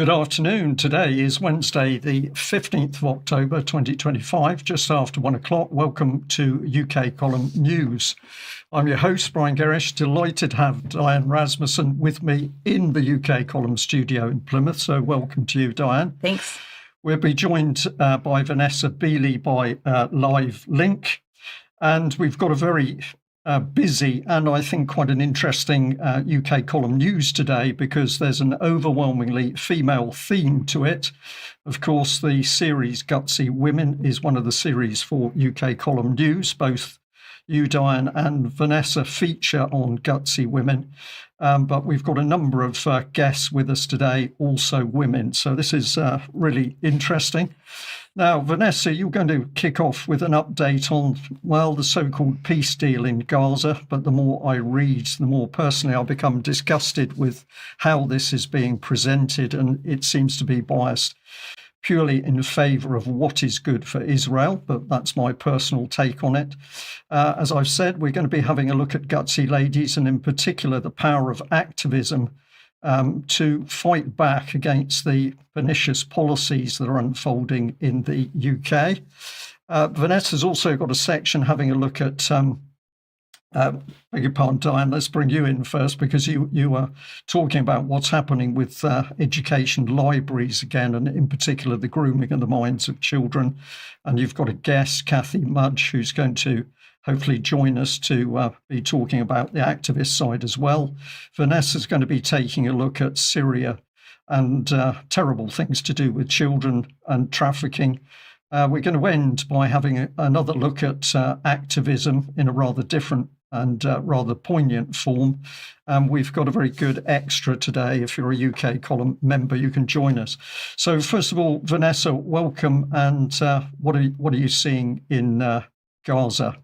Good afternoon. Today is Wednesday, the 15th of October, 2025, just after 1 o'clock. Welcome to UK Column News. I'm your host, Brian Gerrish. Delighted to have Diane Rasmussen with me in the UK Column studio in Plymouth. So welcome to you, Diane. Thanks. We'll be joined by Vanessa Beeley by live link. And we've got a very busy and I think quite an interesting UK column news today, because there's an overwhelmingly female theme to it. Of course, the series Gutsy Women is one of the series for UK column news. Both you, Diane, and Vanessa feature on Gutsy Women. But we've got a number of guests with us today, also women. So this is really interesting. Now, Vanessa, you're going to kick off with an update on, well, the so-called peace deal in Gaza. But the more I read, the more personally I become disgusted with how this is being presented. And it seems to be biased purely in favour of what is good for Israel. But that's my personal take on it. As I've said, we're going to be having a look at Gutsy Ladies, and in particular, the power of activism to fight back against the pernicious policies that are unfolding in the UK. Vanessa's also got a section having a look at, beg your pardon, Diane, let's bring you in first, because you were talking about what's happening with education libraries again, and in particular the grooming of the minds of children. And you've got a guest, Cathy Mudge, who's going to hopefully join us to be talking about the activist side as well. Vanessa's going to be taking a look at Syria and terrible things to do with children and trafficking. We're going to end by having another look at activism in a rather different and rather poignant form. We've got a very good extra today. If you're a UK column member, you can join us. So first of all, Vanessa, welcome. And what are you seeing in Gaza?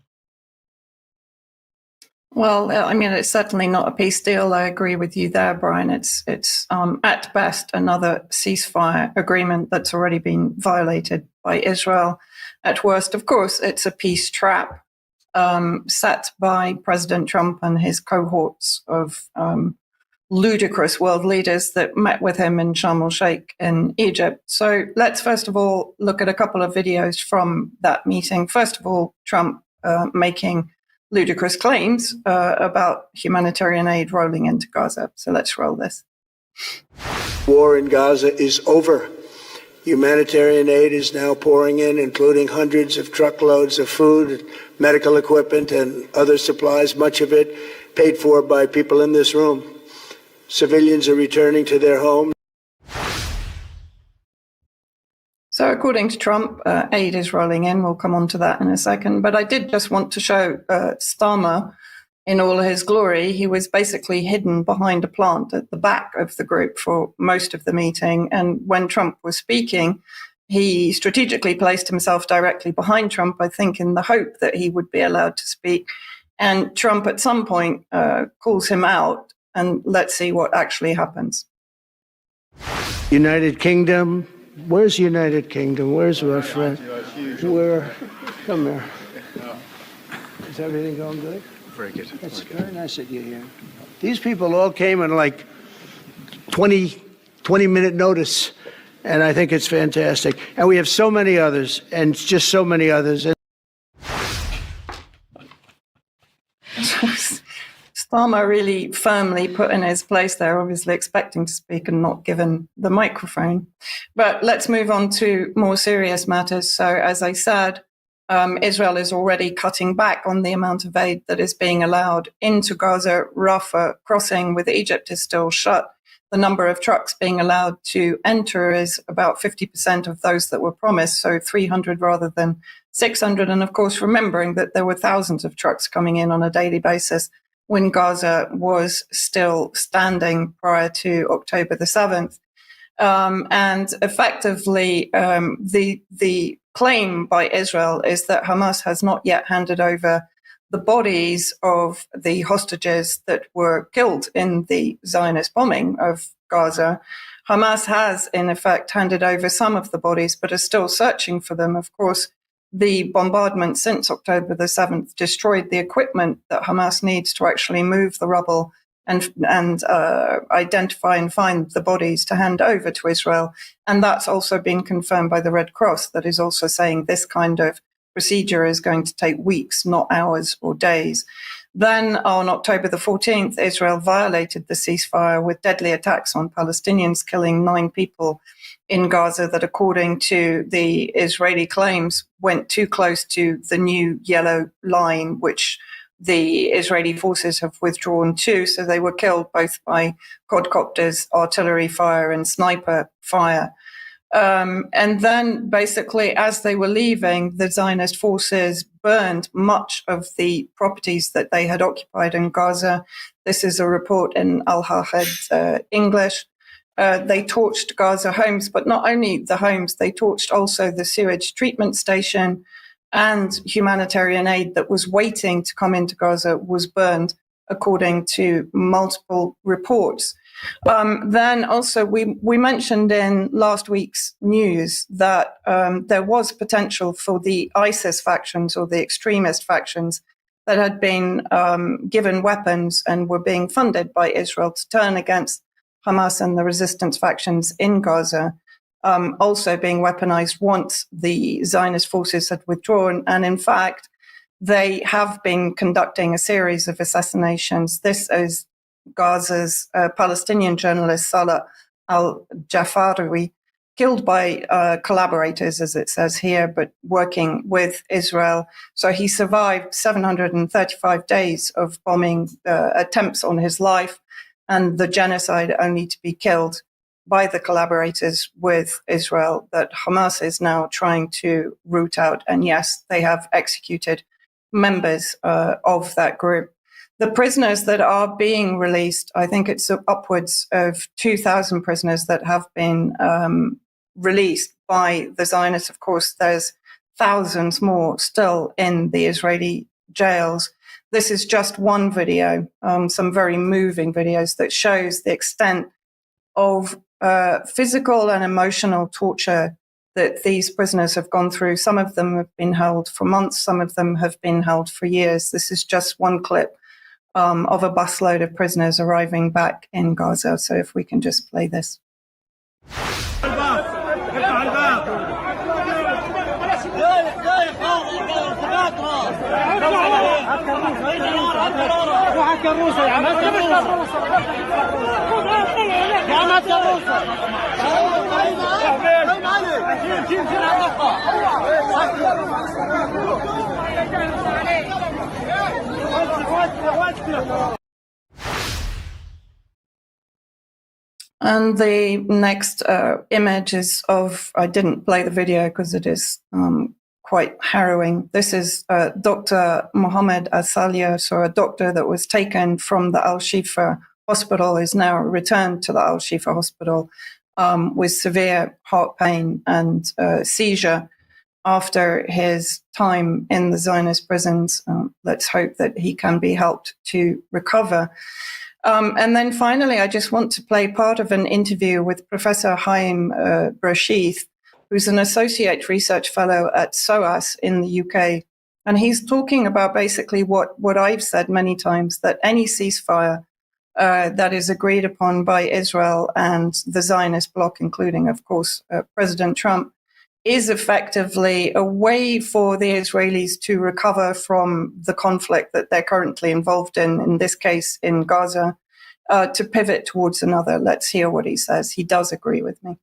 Well, I mean, it's certainly not a peace deal. I agree with you there, Brian. It's at best another ceasefire agreement that's already been violated by Israel. At worst, of course, it's a peace trap set by President Trump and his cohorts of ludicrous world leaders that met with him in Sharm el-Sheikh in Egypt. So let's first of all look at a couple of videos from that meeting. First of all, Trump making ludicrous claims about humanitarian aid rolling into Gaza. So let's roll this. War in Gaza is over. Humanitarian aid is now pouring in, including hundreds of truckloads of food, medical equipment, and other supplies, much of it paid for by people in this room. Civilians are returning to their homes. So according to Trump, aid is rolling in. We'll come on to that in a second. But I did just want to show Starmer in all his glory. He was basically hidden behind a plant at the back of the group for most of the meeting. And when Trump was speaking, he strategically placed himself directly behind Trump, I think, in the hope that he would be allowed to speak. And Trump at some point calls him out. And let's see what actually happens. United Kingdom. Where's United Kingdom? Where's our friend? Where? Come here. Is everything going good? Very good. That's very nice of you here. These people all came in like 20-minute notice, and I think it's fantastic. And we have so many others, and just so many others. Starmer really firmly put in his place there, obviously expecting to speak and not given the microphone. But let's move on to more serious matters. So as I said, Israel is already cutting back on the amount of aid that is being allowed into Gaza. Rafah crossing with Egypt is still shut. The number of trucks being allowed to enter is about 50% of those that were promised, so 300 rather than 600. And of course, remembering that there were thousands of trucks coming in on a daily basis when Gaza was still standing prior to October the 7th. And effectively, the claim by Israel is that Hamas has not yet handed over the bodies of the hostages that were killed in the Zionist bombing of Gaza. Hamas has, in effect, handed over some of the bodies, but are still searching for them. Of course, the bombardment since October the 7th destroyed the equipment that Hamas needs to actually move the rubble and identify and find the bodies to hand over to Israel. And that's also been confirmed by the Red Cross, that is also saying this kind of procedure is going to take weeks, not hours or days. Then on October the 14th, Israel violated the ceasefire with deadly attacks on Palestinians, killing 9 people in Gaza that, according to the Israeli claims, went too close to the new yellow line, which the Israeli forces have withdrawn to. So they were killed both by quadcopters, artillery fire, and sniper fire. And then basically, as they were leaving, the Zionist forces burned much of the properties that they had occupied in Gaza. This is a report in Al-Hahad English. They torched Gaza homes, but not only the homes, they torched also the sewage treatment station, and humanitarian aid that was waiting to come into Gaza was burned, according to multiple reports. Then also we mentioned in last week's news that there was potential for the ISIS factions, or the extremist factions, that had been given weapons and were being funded by Israel to turn against Hamas and the resistance factions in Gaza, also being weaponized once the Zionist forces had withdrawn. And in fact, they have been conducting a series of assassinations. This is Gaza's Palestinian journalist Salah al-Jafari, killed by collaborators, as it says here, but working with Israel. So he survived 735 days of bombing attempts on his life, and the genocide only to be killed by the collaborators with Israel that Hamas is now trying to root out. And yes, they have executed members of that group. The prisoners that are being released, I think it's upwards of 2,000 prisoners that have been released by the Zionists. Of course, there's thousands more still in the Israeli jails. This is just one video, some very moving videos that shows the extent of physical and emotional torture that these prisoners have gone through. Some of them have been held for months, some of them have been held for years. This is just one clip of a busload of prisoners arriving back in Gaza. So if we can just play this. And the next image is of, I didn't play the video because it is quite harrowing. This is Dr. Mohammed Asalia, so a doctor that was taken from the Al-Shifa hospital, is now returned to the Al-Shifa hospital with severe heart pain and seizure after his time in the Zionist prisons. Let's hope that he can be helped to recover. And then finally, I just want to play part of an interview with Professor Haim Brashith, who's an associate research fellow at SOAS in the UK. And he's talking about basically what I've said many times, that any ceasefire that is agreed upon by Israel and the Zionist bloc, including, of course, President Trump, is effectively a way for the Israelis to recover from the conflict that they're currently involved in this case in Gaza, to pivot towards another. Let's hear what he says. He does agree with me.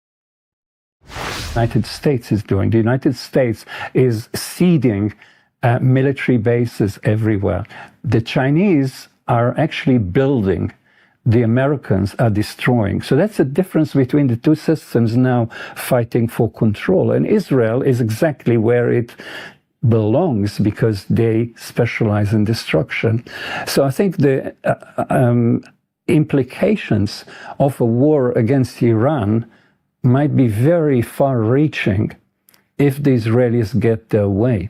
The United States is doing. The United States is ceding military bases everywhere. The Chinese are actually building. The Americans are destroying. So that's the difference between the two systems now fighting for control. And Israel is exactly where it belongs because they specialize in destruction. So I think the implications of a war against Iran might be very far-reaching if the Israelis get their way.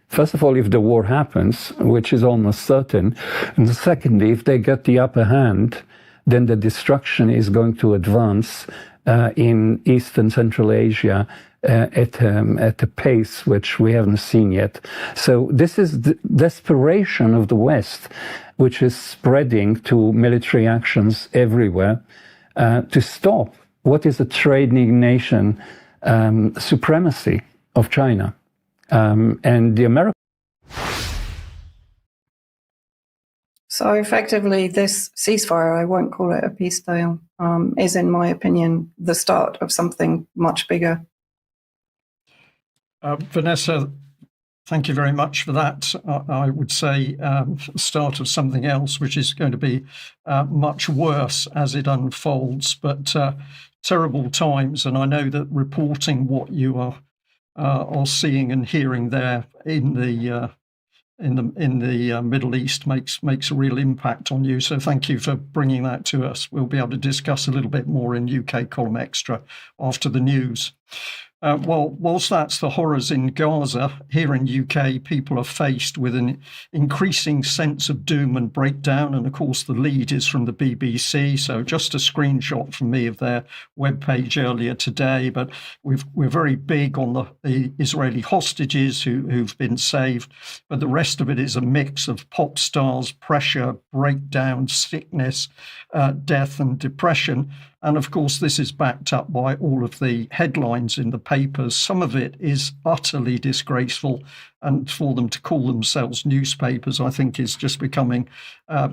First of all, if the war happens, which is almost certain, and secondly, if they get the upper hand, then the destruction is going to advance in Eastern Central Asia at a pace which we haven't seen yet. So this is the desperation of the West, which is spreading to military actions everywhere to stop what is a trading nation supremacy of China. And the American. So effectively, this ceasefire, I won't call it a peace deal, is, in my opinion, the start of something much bigger. Vanessa, thank you very much for that. I would say start of something else, which is going to be much worse as it unfolds, but terrible times. And I know that reporting what you are seeing and hearing there in the Middle East makes a real impact on you. So thank you for bringing that to us. We'll be able to discuss a little bit more in UK Column Extra after the news. Well, whilst that's the horrors in Gaza, here in UK, people are faced with an increasing sense of doom and breakdown. And of course, the lead is from the BBC. So just a screenshot from me of their webpage earlier today. But we're very big on the Israeli hostages who've been saved. But the rest of it is a mix of pop stars, pressure, breakdown, sickness, death and depression. And of course, this is backed up by all of the headlines in the papers. Some of it is utterly disgraceful. And for them to call themselves newspapers, I think is just becoming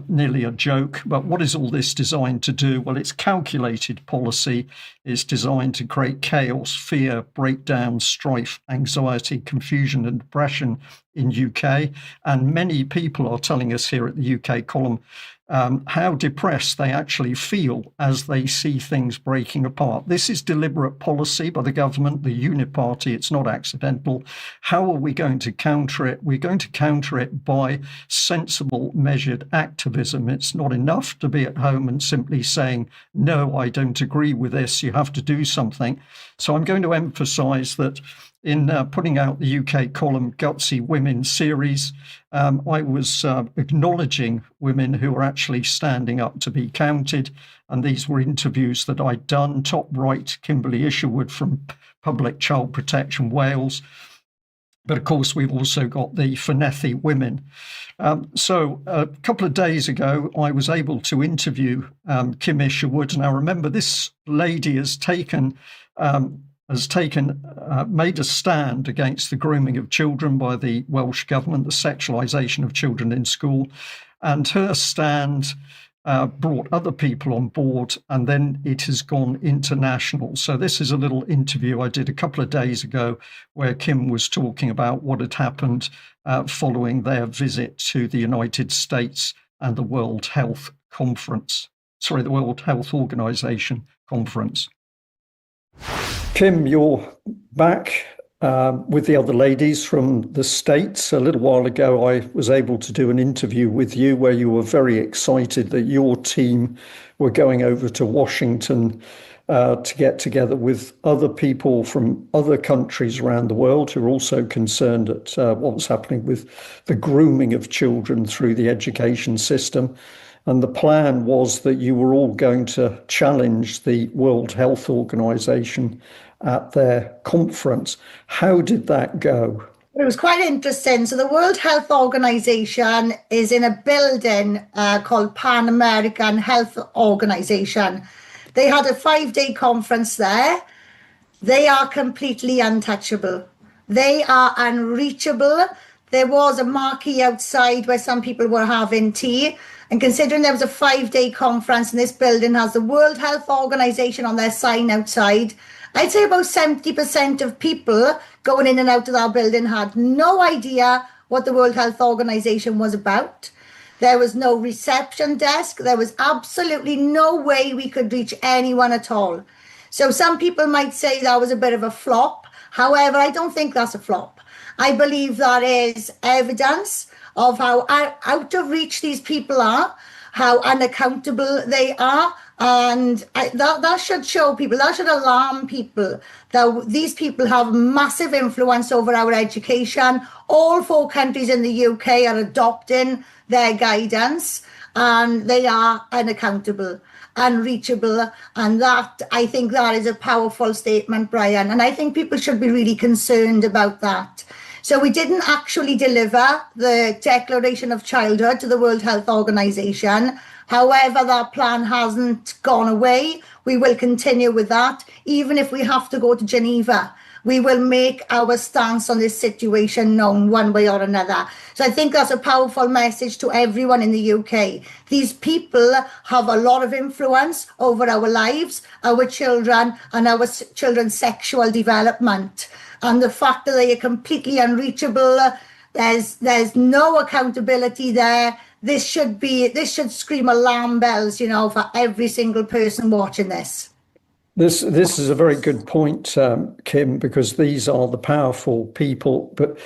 nearly a joke. But what is all this designed to do? Well, it's calculated policy. It's designed to create chaos, fear, breakdown, strife, anxiety, confusion and depression in UK. And many people are telling us here at the UK column how depressed they actually feel as they see things breaking apart. This is deliberate policy by the government, the unit party. It's not accidental. How are we going to counter it? We're going to counter it by sensible, measured activism. It's not enough to be at home and simply saying, no, I don't agree with this. You have to do something. So I'm going to emphasize that in putting out the UK column Gutsy Women series, I was acknowledging women who are actually standing up to be counted. And these were interviews that I'd done. Top right, Kimberly Isherwood from Public Child Protection Wales. But of course, we've also got the Fornethy women. So a couple of days ago, I was able to interview Kim Isherwood. And I remember this lady has made a stand against the grooming of children by the Welsh government, the sexualisation of children in school. And her stand brought other people on board, and then it has gone international. So this is a little interview I did a couple of days ago where Kim was talking about what had happened following their visit to the United States and the World Health Organization conference. Kim, you're back with the other ladies from the States. A little while ago, I was able to do an interview with you where you were very excited that your team were going over to Washington to get together with other people from other countries around the world who are also concerned at what was happening with the grooming of children through the education system. And the plan was that you were all going to challenge the World Health Organization at their conference. How did that go? It was quite interesting. So the World Health Organization is in a building called Pan American Health Organization. They had a 5-day conference there. They are completely untouchable. They are unreachable. There was a marquee outside where some people were having tea. And considering there was a 5-day conference and this building has the World Health Organization on their sign outside, I'd say about 70% of people going in and out of that building had no idea what the World Health Organization was about. There was no reception desk. There was absolutely no way we could reach anyone at all. So some people might say that was a bit of a flop. However, I don't think that's a flop. I believe that is evidence of how out of reach these people are, how unaccountable they are. And that should show people, that should alarm people that these people have massive influence over our education. All 4 countries in the UK are adopting their guidance and they are unaccountable. unreachable. And that, I think that is a powerful statement, Brian. And I think people should be really concerned about that. So we didn't actually deliver the Declaration of Childhood to the World Health Organization. However, that plan hasn't gone away. We will continue with that, even if we have to go to Geneva. We will make our stance on this situation known one way or another. So I think that's a powerful message to everyone in the UK. These people have a lot of influence over our lives, our children, and our children's sexual development. And the fact that they are completely unreachable, there's no accountability there. This should scream alarm bells, for every single person watching this. This is a very good point, Kim, because these are the powerful people, but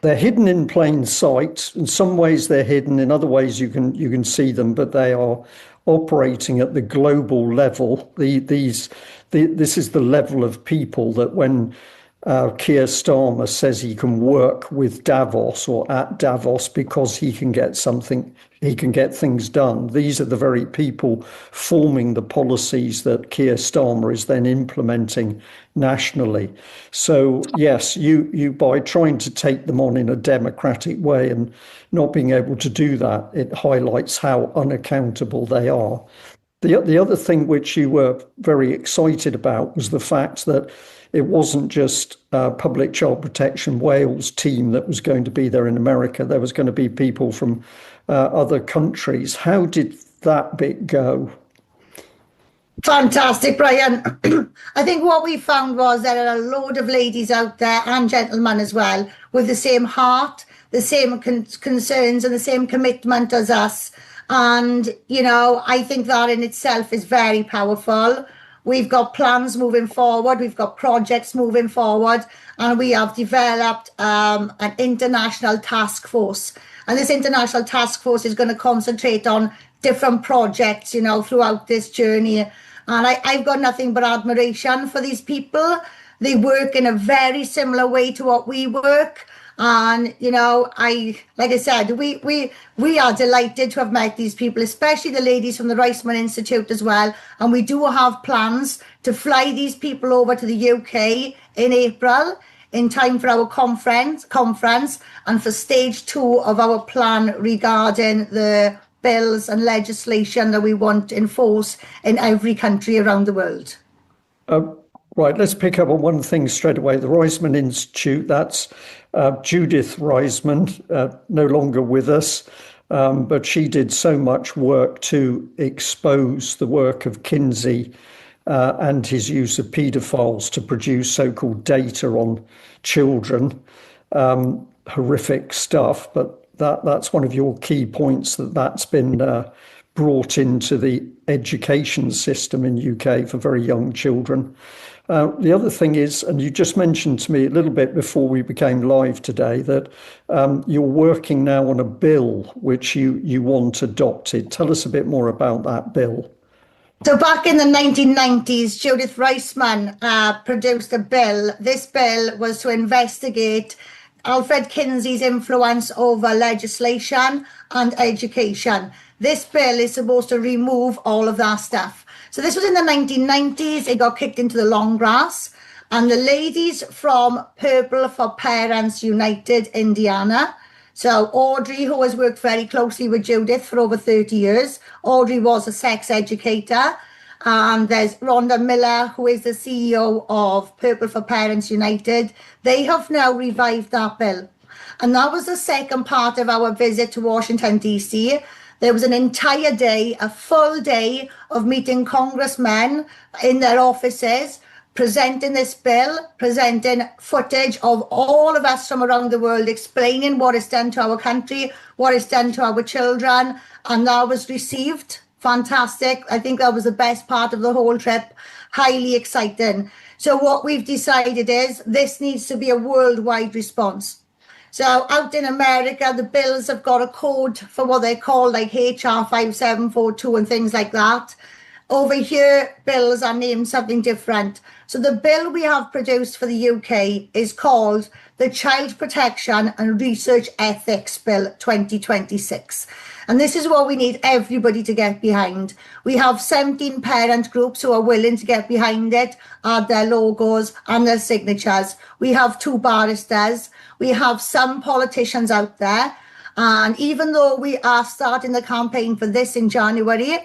they're hidden in plain sight. In some ways they're hidden, in other ways you can see them, but they are operating at the global level. This is the level of people that when Keir Starmer says he can work with Davos or at Davos because he can get things done. These are the very people forming the policies that Keir Starmer is then implementing nationally. So yes, you by trying to take them on in a democratic way and not being able to do that, it highlights how unaccountable they are. The other thing which you were very excited about was the fact that it wasn't just Public Child Protection Wales team that was going to be there in America. There was going to be people from other countries. How did that bit go? Fantastic, Brian. I think what we found was there are a load of ladies out there and gentlemen as well with the same heart, the same concerns and the same commitment as us. And, I think that in itself is very powerful. We've got plans moving forward. We've got projects moving forward. And we have developed an international task force. And this international task force is going to concentrate on different projects, throughout this journey. And I've got nothing but admiration for these people. They work in a very similar way to what we work. And, like I said, we are delighted to have met these people, especially the ladies from the Rasmussen Institute as well. And we do have plans to fly these people over to the UK in April in time for our conference and for stage 2 of our plan regarding the bills and legislation that we want to enforce in every country around the world. Right, let's pick up on one thing straight away. The Rasmussen Institute, that's Judith Rasmussen, no longer with us, but she did so much work to expose the work of Kinsey and his use of paedophiles to produce so-called data on children. Horrific stuff, but that's one of your key points, that's been brought into the education system in UK for very young children. The other thing is, and you just mentioned to me a little bit before we became live today, that you're working now on a bill which you want adopted. Tell us a bit more about that bill. So back in the 1990s, Judith Rasmussen produced a bill. This bill was to investigate Alfred Kinsey's influence over legislation and education. This bill is supposed to remove all of that stuff. So this was in the 1990s. It got kicked into the long grass. And the ladies from Purple for Parents United, Indiana. So Audrey, who has worked very closely with Judith for over 30 years. Audrey was a sex educator. And there's Rhonda Miller, who is the CEO of Purple for Parents United. They have now revived that bill. And that was the second part of our visit to Washington, D.C. There was an entire day, a full day of meeting congressmen in their offices, presenting this bill, presenting footage of all of us from around the world, explaining what it's done to our country, what it's done to our children. And that was received. Fantastic. I think that was the best part of the whole trip. Highly exciting. So what we've decided is this needs to be a worldwide response. So out in America, the bills have got a code for what they call like HR 5742 and things like that. Over here, bills are named something different. So the bill we have produced for the UK is called the Child Protection and Research Ethics Bill 2026. And this is what we need everybody to get behind. We have 17 parent groups who are willing to get behind it, add their logos and their signatures. We have 2 barristers. We have some politicians out there. And even though we are starting the campaign for this in January,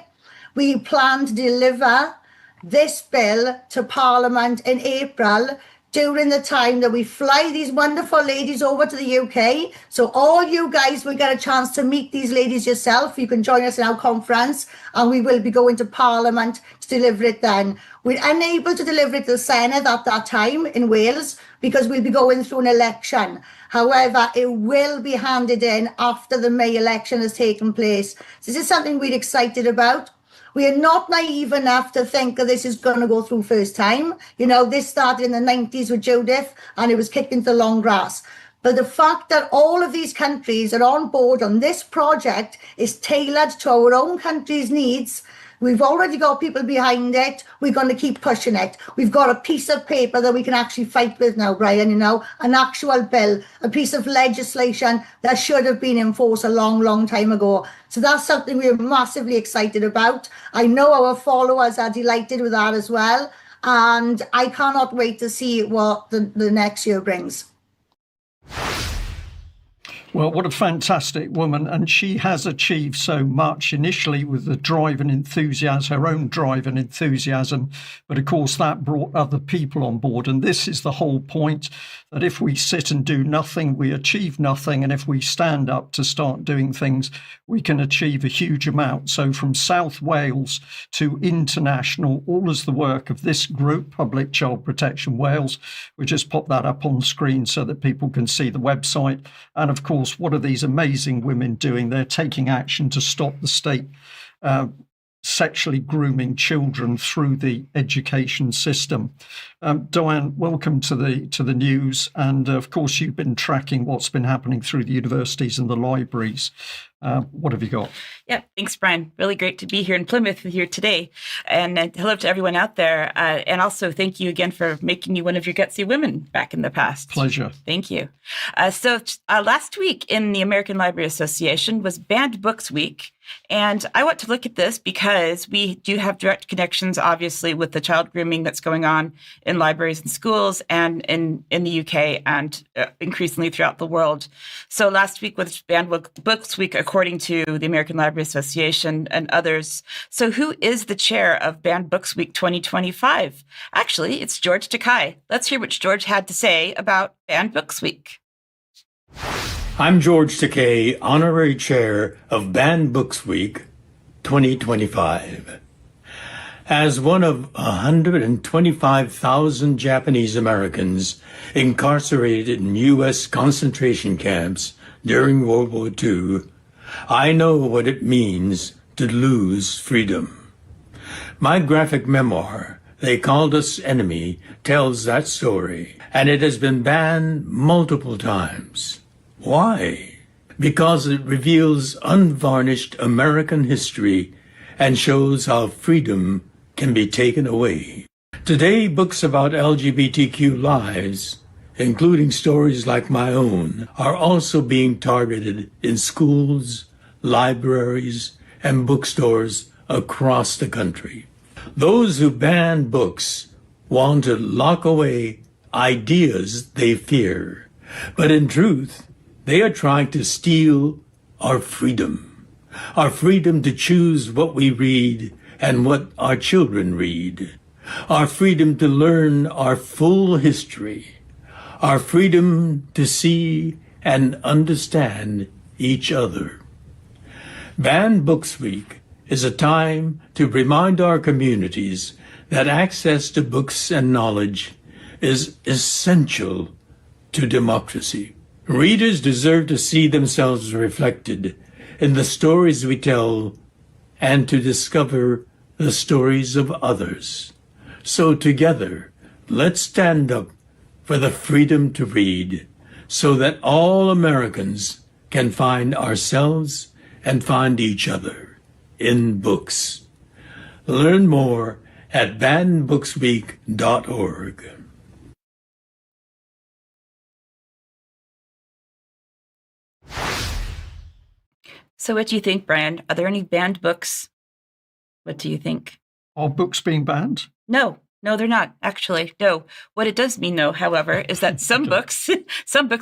we plan to deliver this bill to Parliament in April during the time that we fly these wonderful ladies over to the UK. So all you guys will get a chance to meet these ladies yourself. You can join us in our conference and we will be going to Parliament to deliver it then. We're unable to deliver it to the Senate at that time in Wales because we'll be going through an election. However, it will be handed in after the May election has taken place. This is something we're excited about. We are not naive enough to think that this is going to go through first time. You know, this started in the 90s with Judith and it was kicked into the long grass. But the fact that all of these countries are on board on this project is tailored to our own country's needs. We've already got people behind it. We're going to keep pushing it. We've got a piece of paper that we can actually fight with now, Brian, you know, an actual bill, a piece of legislation that should have been enforced a long, long time ago. So that's something we're massively excited about. I know our followers are delighted with that as well. And I cannot wait to see what the next year brings. Well, what a fantastic woman. And she has achieved so much initially with the drive and enthusiasm, her own drive and enthusiasm. But of course, that brought other people on board. And this is the whole point, that if we sit and do nothing, we achieve nothing. And if we stand up to start doing things, we can achieve a huge amount. So from South Wales to international, all is the work of this group, Public Child Protection Wales. We just pop that up on the screen so that people can see the website. And of course, what are these amazing women doing? They're taking action to stop the state sexually grooming children through the education system. Diane, welcome to the news. And of course, you've been tracking what's been happening through the universities and the libraries. What have you got? Yeah, thanks, Brian. Really great to be here in Plymouth with you today. And hello to everyone out there. And also thank you again for making me one of your gutsy women back in the past. Pleasure. Thank you. So last week in the American Library Association was Banned Books Week. And I want to look at this because we do have direct connections, obviously, with the child grooming that's going on in libraries and schools and in the UK and increasingly throughout the world. So last week was Banned Books Week, according to the American Library Association and others. So who is the chair of Banned Books Week 2025? Actually, it's George Takei. Let's hear what George had to say about Banned Books Week. I'm George Takei, Honorary Chair of Banned Books Week 2025. As one of 125,000 Japanese Americans incarcerated in U.S. concentration camps during World War II, I know what it means to lose freedom. My graphic memoir, They Called Us Enemy, tells that story, and it has been banned multiple times. Why? Because it reveals unvarnished American history and shows how freedom can be taken away. Today, books about LGBTQ lives, including stories like my own, are also being targeted in schools, libraries, and bookstores across the country. Those who ban books want to lock away ideas they fear, but in truth, they are trying to steal our freedom to choose what we read and what our children read, our freedom to learn our full history, our freedom to see and understand each other. Banned Books Week is a time to remind our communities that access to books and knowledge is essential to democracy. Readers deserve to see themselves reflected in the stories we tell and to discover the stories of others. So together, let's stand up for the freedom to read so that all Americans can find ourselves and find each other in books. Learn more at bannedbooksweek.org. So what do you think, Brian? Are there any banned books? What do you think? Are books being banned? No, they're not, actually. No. What it does mean, though, however, is that some books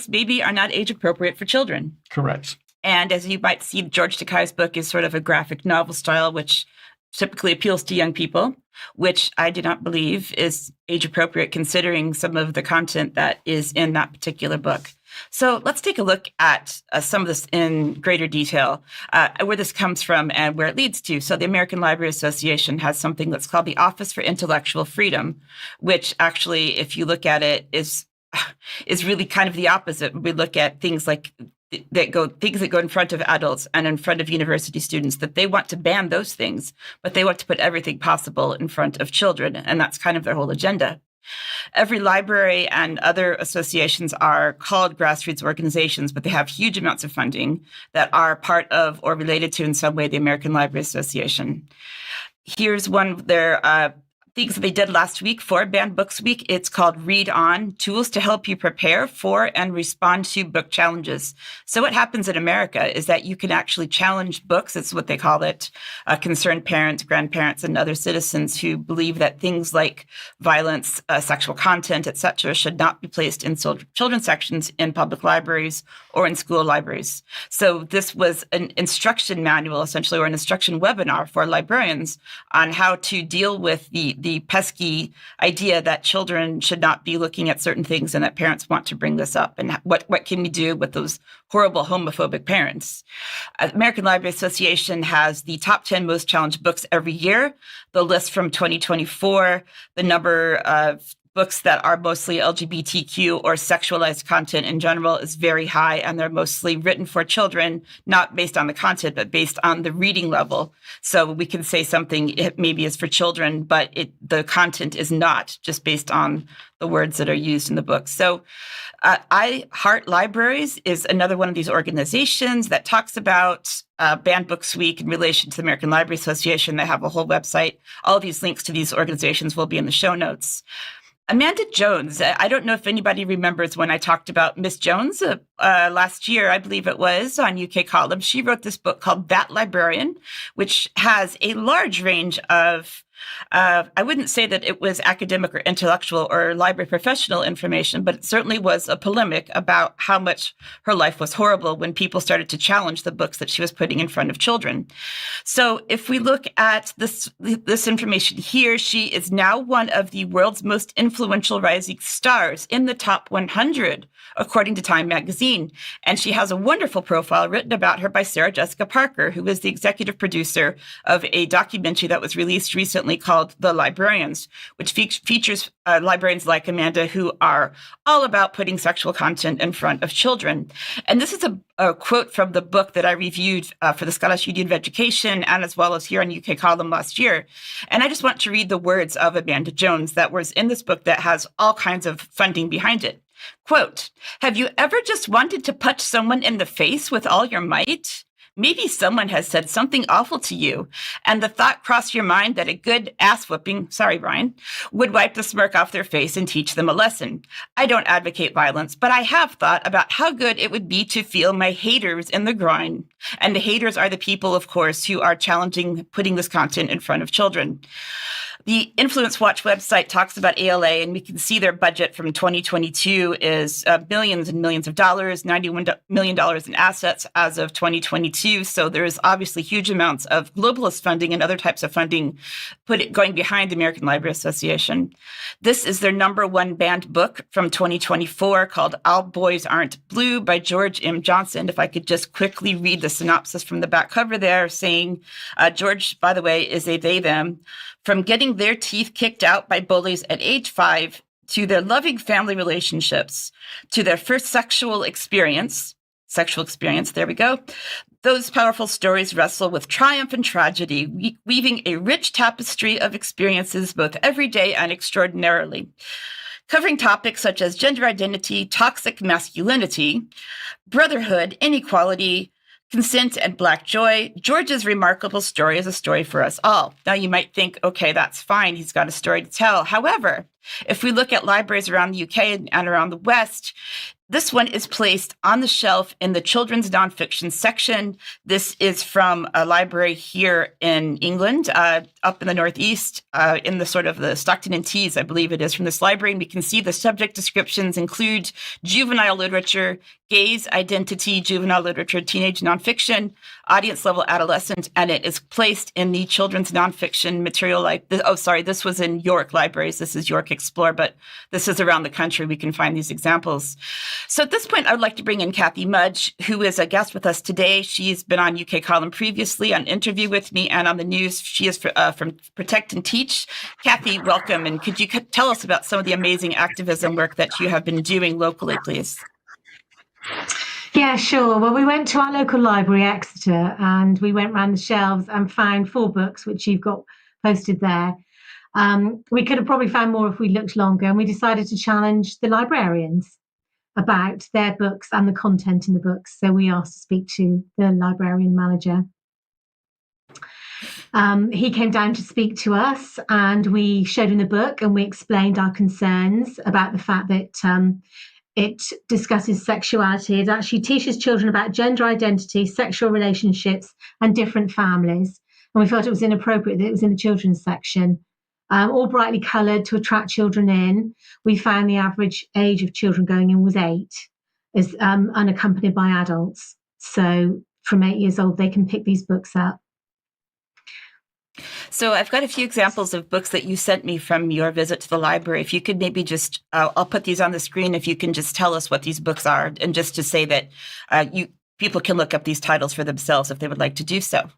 maybe are not age appropriate for children. Correct. And as you might see, George Takei's book is sort of a graphic novel style, which typically appeals to young people, which I do not believe is age appropriate considering some of the content that is in that particular book. So let's take a look at some of this in greater detail, where this comes from and where it leads to. So the American Library Association has something that's called the Office for Intellectual Freedom, which actually, if you look at it, is really kind of the opposite. We look at things like that go in front of adults and in front of university students, that they want to ban those things, but they want to put everything possible in front of children. And that's kind of their whole agenda. Every library and other associations are called grassroots organizations, but they have huge amounts of funding that are part of or related to in some way the American Library Association. Here's one of their things that they did last week for Banned Books Week. It's called Read On, Tools to Help You Prepare for and Respond to Book Challenges. So what happens in America is that you can actually challenge books. It's what they call it. Concerned parents, grandparents, and other citizens who believe that things like violence, sexual content, etc., should not be placed in children's sections in public libraries or in school libraries. So this was an instruction manual, essentially, or an instruction webinar for librarians on how to deal with the pesky idea that children should not be looking at certain things and that parents want to bring this up, and what can we do with those horrible homophobic parents. American Library Association has the top 10 most challenged books every year. The list from 2024, the number of books that are mostly LGBTQ or sexualized content in general is very high, and they're mostly written for children, not based on the content, but based on the reading level. So we can say something it maybe is for children, but the content is not, just based on the words that are used in the book. So I Heart Libraries is another one of these organizations that talks about Banned Books Week in relation to the American Library Association. They have a whole website. All of these links to these organizations will be in the show notes. Amanda Jones, I don't know if anybody remembers when I talked about Miss Jones last year, I believe it was, on UK Column. She wrote this book called That Librarian, which has a large range of I wouldn't say that it was academic or intellectual or library professional information, but it certainly was a polemic about how much her life was horrible when people started to challenge the books that she was putting in front of children. So if we look at this information here, she is now one of the world's most influential rising stars in the top 100, according to Time magazine. And she has a wonderful profile written about her by Sarah Jessica Parker, who is the executive producer of a documentary that was released recently called The Librarians, which features librarians like Amanda who are all about putting sexual content in front of children. And this is a quote from the book that I reviewed for the Scottish Union of Education and as well as here on UK Column last year. And I just want to read the words of Amanda Jones that was in this book that has all kinds of funding behind it. Quote, "Have you ever just wanted to punch someone in the face with all your might? Maybe someone has said something awful to you, and the thought crossed your mind that a good ass whooping, sorry, Brian, would wipe the smirk off their face and teach them a lesson. I don't advocate violence, but I have thought about how good it would be to feel my haters in the groin." And the haters are the people, of course, who are challenging putting this content in front of children. The Influence Watch website talks about ALA, and we can see their budget from 2022 is billions and millions of dollars, $91 million in assets as of 2022. So there is obviously huge amounts of globalist funding and other types of funding going behind the American Library Association. This is their number one banned book from 2024 called All Boys Aren't Blue by George M. Johnson. If I could just quickly read the synopsis from the back cover there, saying, George, by the way, is a they, them. From getting their teeth kicked out by bullies at age 5, to their loving family relationships, to their first sexual experience, there we go. Those powerful stories wrestle with triumph and tragedy, weaving a rich tapestry of experiences both everyday and extraordinarily. Covering topics such as gender identity, toxic masculinity, brotherhood, inequality, Consent and Black Joy. George's remarkable story is a story for us all. Now you might think, okay, that's fine. He's got a story to tell. However, if we look at libraries around the UK and around the West, this one is placed on the shelf in the children's nonfiction section. This is from a library here in England, up in the Northeast, in the sort of the Stockton-on-Tees, I believe it is, from this library. And we can see the subject descriptions include juvenile literature, gaze, identity, juvenile literature, teenage nonfiction, audience level adolescent, and it is placed in the children's nonfiction material. This was in York Libraries. This is York Explore, but this is around the country. We can find these examples. So at this point, I would like to bring in Cathy Mudge, who is a guest with us today. She's been on UK Column previously, on Interview with Me, and on the news. She is from Protect and Teach. Cathy, welcome. And could you tell us about some of the amazing activism work that you have been doing locally, please? Yeah, sure. Well, we went to our local library, Exeter, and we went around the shelves and found 4 books, which you've got posted there. We could have probably found more if we looked longer, and we decided to challenge the librarians about their books and the content in the books. So we asked to speak to the librarian manager. He came down to speak to us, and we showed him the book, and we explained our concerns about the fact that it discusses sexuality. It actually teaches children about gender identity, sexual relationships, and different families. And we felt it was inappropriate that it was in the children's section. All brightly coloured to attract children in. We found the average age of children going in was 8, is unaccompanied by adults. So from 8 years old, they can pick these books up. So I've got a few examples of books that you sent me from your visit to the library. If you could maybe just, I'll put these on the screen. If you can just tell us what these books are, and just to say that people can look up these titles for themselves if they would like to do so.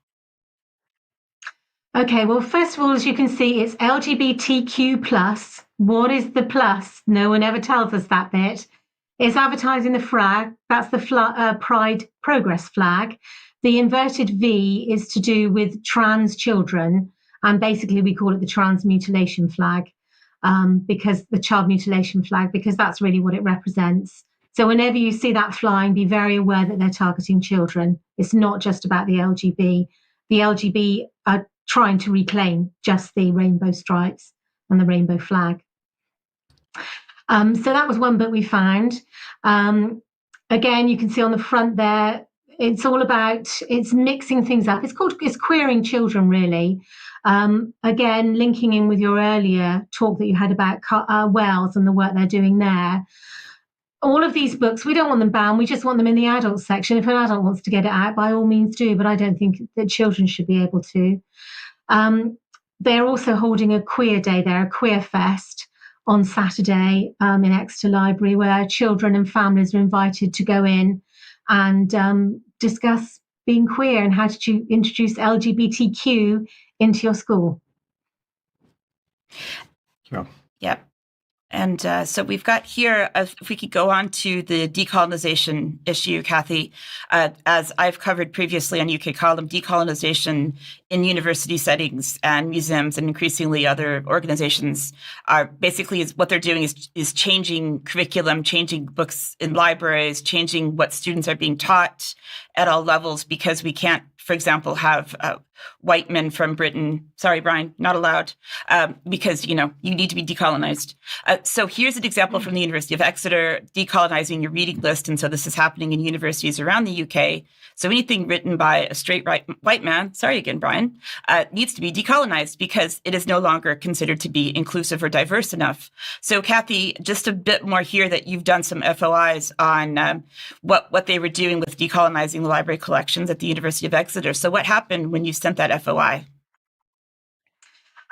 Okay, well, first of all, as you can see, it's LGBTQ+. What is the plus? No one ever tells us that bit. It's advertising the flag. That's the Pride Progress flag. The inverted V is to do with trans children. And basically, we call it the trans mutilation flag, because the child mutilation flag, because that's really what it represents. So whenever you see that flying, be very aware that they're targeting children. It's not just about the LGB. The LGB are trying to reclaim just the rainbow stripes and the rainbow flag. So that was one book we found. Again, you can see on the front there, it's all about, it's mixing things up. It's queering children, really. Again, linking in with your earlier talk that you had about Wales and the work they're doing there. All of these books, we don't want them banned. We just want them in the adult section. If an adult wants to get it out, by all means do, but I don't think that children should be able to. They're also holding a queer day there, a queer fest on Saturday in Exeter Library, where children and families are invited to go in and discuss being queer and how to introduce LGBTQ into your school. Yeah. Yep. And so we've got here, if we could go on to the decolonization issue, Cathy, as I've covered previously on UK Column, decolonization in university settings and museums and increasingly other organizations are basically what they're doing is changing curriculum, changing books in libraries, changing what students are being taught at all levels, because we can't, for example, have white men from Britain. Sorry, Brian, not allowed, because, you need to be decolonized. So here's an example from the University of Exeter, decolonizing your reading list. And so this is happening in universities around the UK. So anything written by a straight white man, sorry again, Brian, needs to be decolonized because it is no longer considered to be inclusive or diverse enough. So Cathy, just a bit more here that you've done some FOIs on what they were doing with decolonizing the library collections at the University of Exeter. So what happened when you sent that FOI?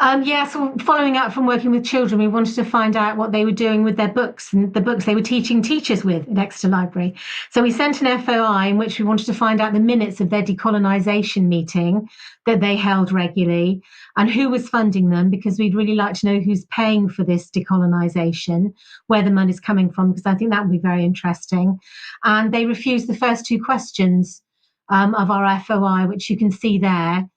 So following up from working with children, we wanted to find out what they were doing with their books and the books they were teaching teachers with at Exeter Library. So we sent an FOI in which we wanted to find out the minutes of their decolonisation meeting that they held regularly and who was funding them, because we'd really like to know who's paying for this decolonisation, where the money's coming from, because I think that would be very interesting. And they refused the first 2 questions of our FOI, which you can see there.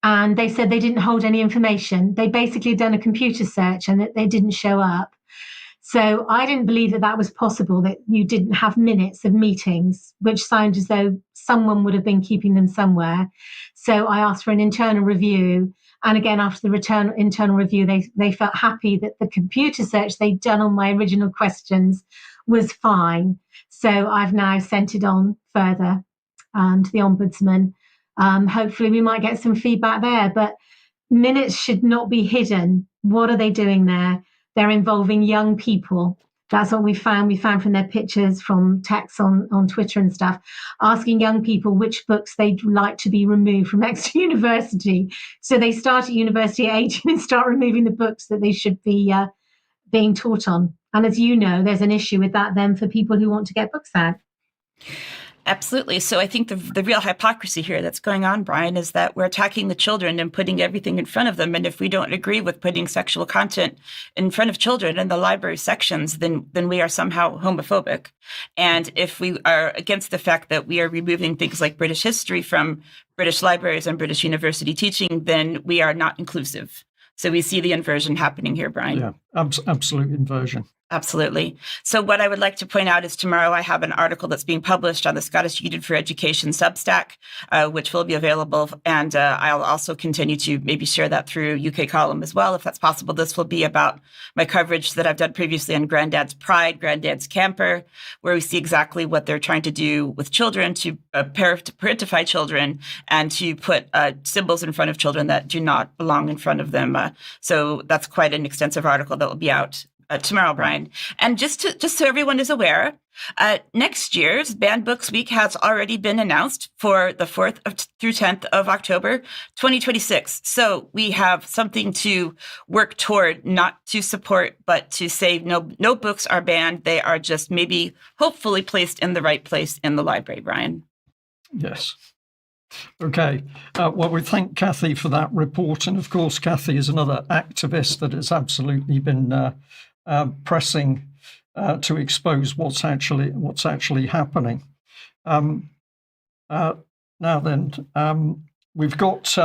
And they said they didn't hold any information. They basically done a computer search and they didn't show up. So I didn't believe that that was possible, that you didn't have minutes of meetings, which sound as though someone would have been keeping them somewhere. So I asked for an internal review. And again, after the internal review, they felt happy that the computer search they'd done on my original questions was fine. So I've now sent it on further to the Ombudsman. Hopefully we might get some feedback there, but minutes should not be hidden. What are they doing there? They're involving young people. That's what we found. We found from their pictures, from texts on Twitter and stuff, asking young people which books they'd like to be removed from Exeter University. So they start at university at 18 and start removing the books that they should be being taught on. And as you know, there's an issue with that then for people who want to get books out. Absolutely. So I think the real hypocrisy here that's going on, Brian, is that we're attacking the children and putting everything in front of them. And if we don't agree with putting sexual content in front of children in the library sections, then we are somehow homophobic. And if we are against the fact that we are removing things like British history from British libraries and British university teaching, then we are not inclusive. So we see the inversion happening here, Brian. Yeah, absolute inversion. Absolutely. So what I would like to point out is tomorrow I have an article that's being published on the Scottish Union for Education Substack, which will be available. And I'll also continue to maybe share that through UK Column as well, if that's possible. This will be about my coverage that I've done previously on Granddad's Pride, Granddad's Camper, where we see exactly what they're trying to do with children, to parentify children and to put symbols in front of children that do not belong in front of them. So that's quite an extensive article that will be out tomorrow, Brian. And just so everyone is aware, next year's Banned Books Week has already been announced for the 4th through 10th of October, 2026. So we have something to work toward, not to support, but to say no books are banned. They are just maybe hopefully placed in the right place in the library, Brian. Yes. Okay. Well, we thank Cathy for that report. And of course, Cathy is another activist that has absolutely been pressing to expose what's actually happening. Now then, we've got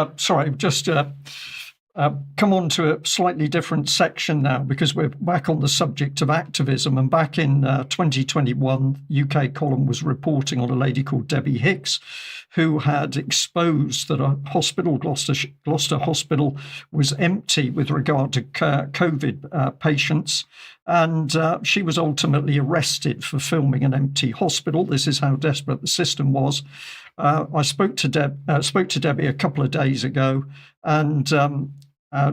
come on to a slightly different section now, because we're back on the subject of activism. And back in 2021, UK Column was reporting on a lady called Debbie Hicks, who had exposed that a hospital, Gloucester Hospital, was empty with regard to COVID patients. And she was ultimately arrested for filming an empty hospital. This is how desperate the system was. I spoke to Debbie a couple of days ago, and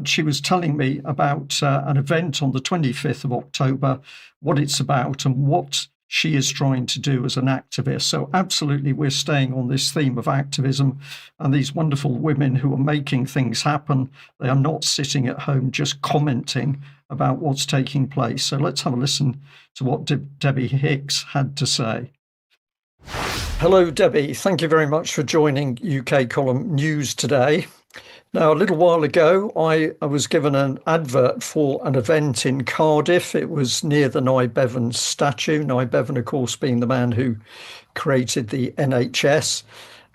she was telling me about an event on the 25th of October, what it's about and what she is trying to do as an activist. So absolutely, we're staying on this theme of activism and these wonderful women who are making things happen. They are not sitting at home just commenting about what's taking place. So let's have a listen to what Debbie Hicks had to say. Hello, Debbie. Thank you very much for joining UK Column News today. Now, a little while ago, I was given an advert for an event in Cardiff. It was near the Nye Bevan statue. Nye Bevan, of course, being the man who created the NHS.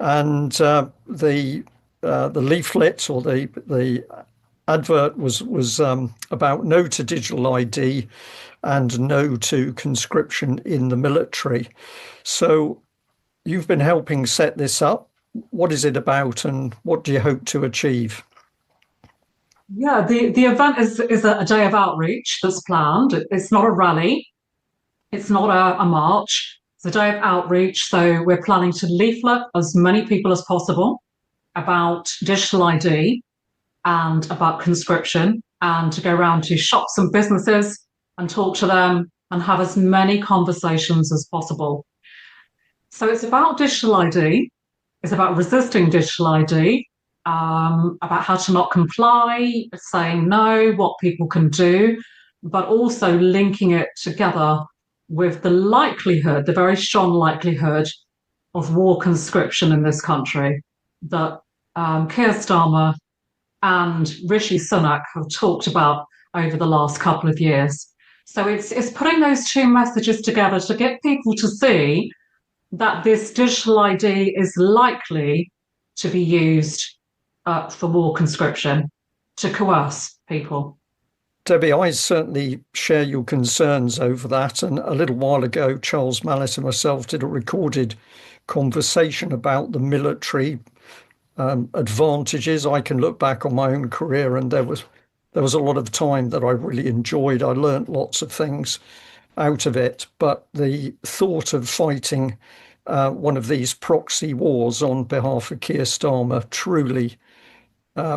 And the leaflet, or the advert was about no to digital ID and no to conscription in the military. So you've been helping set this up. What is it about, and what do you hope to achieve? Yeah, the event is a day of outreach that's planned. It's not a rally. It's not a march. It's a day of outreach. So we're planning to leaflet as many people as possible about digital ID and about conscription, and to go around to shops and businesses and talk to them and have as many conversations as possible. So it's about digital ID. It's about resisting digital ID, about how to not comply, saying no, what people can do, but also linking it together with the likelihood, the very strong likelihood of war conscription in this country that Keir Starmer and Rishi Sunak have talked about over the last couple of years. So it's putting those two messages together to get people to see that this digital ID is likely to be used for war conscription, to coerce people. Debbie, I certainly share your concerns over that. And a little while ago, Charles Mallet and myself did a recorded conversation about the military advantages. I can look back on my own career, and there was a lot of time that I really enjoyed. I learnt lots of things out of it. But the thought of fighting one of these proxy wars on behalf of Keir Starmer, truly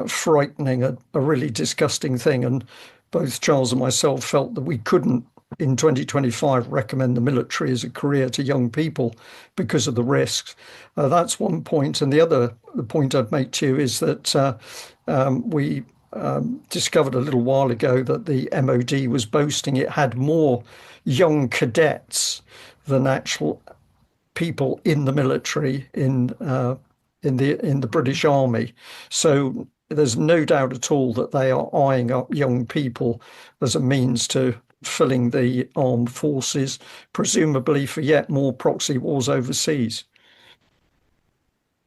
frightening, a really disgusting thing. And both Charles and myself felt that we couldn't, in 2025, recommend the military as a career to young people because of the risks. That's one point. And the point I'd make to you is that we discovered a little while ago that the MOD was boasting it had more young cadets than actual people in the military in the British Army. So there's no doubt at all that they are eyeing up young people as a means to filling the armed forces, presumably for yet more proxy wars overseas.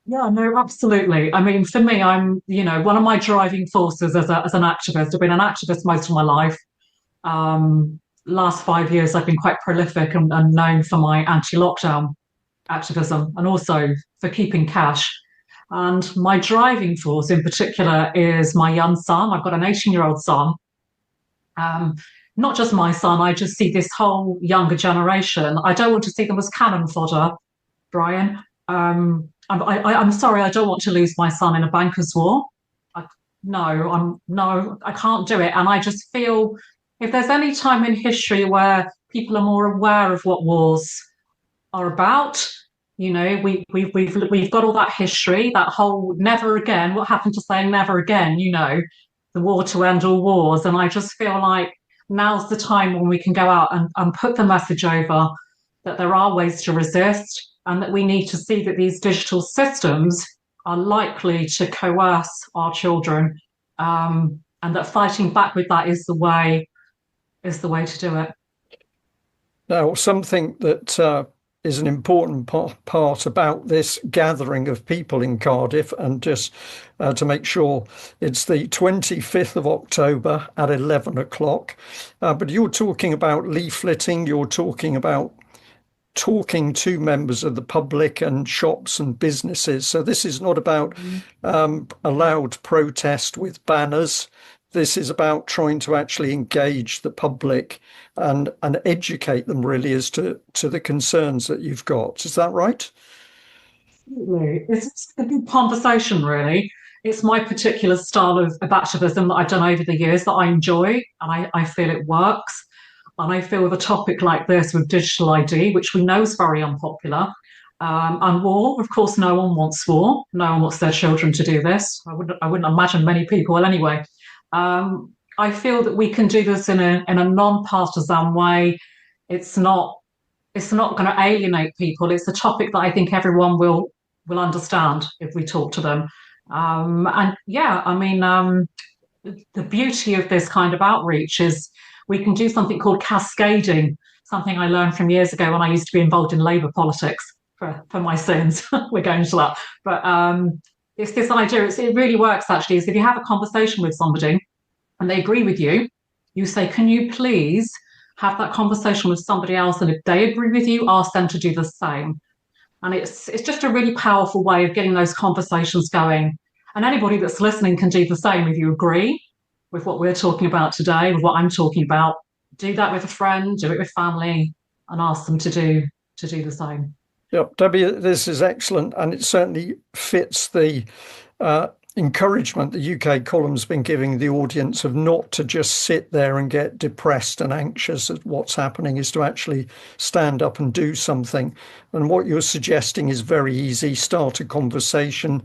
Yeah, no, absolutely. I mean, for me, I'm, one of my driving forces as an activist. I've been an activist most of my life. Last 5 years, I've been quite prolific and known for my anti-lockdown activism and also for keeping cash. And my driving force in particular is my young son. I've got an 18-year-old son. Not just my son, I just see this whole younger generation. I don't want to see them as cannon fodder, Brian. I'm sorry, I don't want to lose my son in a bankers' war. I can't do it. And I just feel if there's any time in history where people are more aware of what wars are about, we've got all that history, that whole never again. What happened to saying never again? The war to end all wars. And I just feel like now's the time when we can go out and put the message over that there are ways to resist, and that we need to see that these digital systems are likely to coerce our children, and that fighting back with that is the way to do it. Now, something that is an important part about this gathering of people in Cardiff, and just to make sure, it's the 25th of October at 11 o'clock. But you're talking about leafleting, you're talking about talking to members of the public and shops and businesses. So this is not about a loud protest with banners. This is about trying to actually engage the public and educate them really as to the concerns that you've got. Is that right? Absolutely. It's a good conversation, really. It's my particular style of activism that I've done over the years that I enjoy, and I feel it works. And I feel with a topic like this, with digital ID, which we know is very unpopular, and war, of course, no one wants war. No one wants their children to do this. I wouldn't imagine many people will anyway. I feel that we can do this in a non-partisan way. It's not going to alienate people. It's a topic that I think everyone will understand if we talk to them. The beauty of this kind of outreach is we can do something called cascading, something I learned from years ago when I used to be involved in Labour politics for my sins. We're going to that. But it's this idea, it really works actually, is if you have a conversation with somebody and they agree with you, you say, can you please have that conversation with somebody else? And if they agree with you, ask them to do the same. And it's just a really powerful way of getting those conversations going. And anybody that's listening can do the same if you agree with what we're talking about today, with what I'm talking about. Do that with a friend, do it with family, and ask them to do the same. Yeah, Debbie, this is excellent, and it certainly fits the encouragement the UK column's been giving the audience of not to just sit there and get depressed and anxious at what's happening, is to actually stand up and do something. And what you're suggesting is very easy. Start a conversation.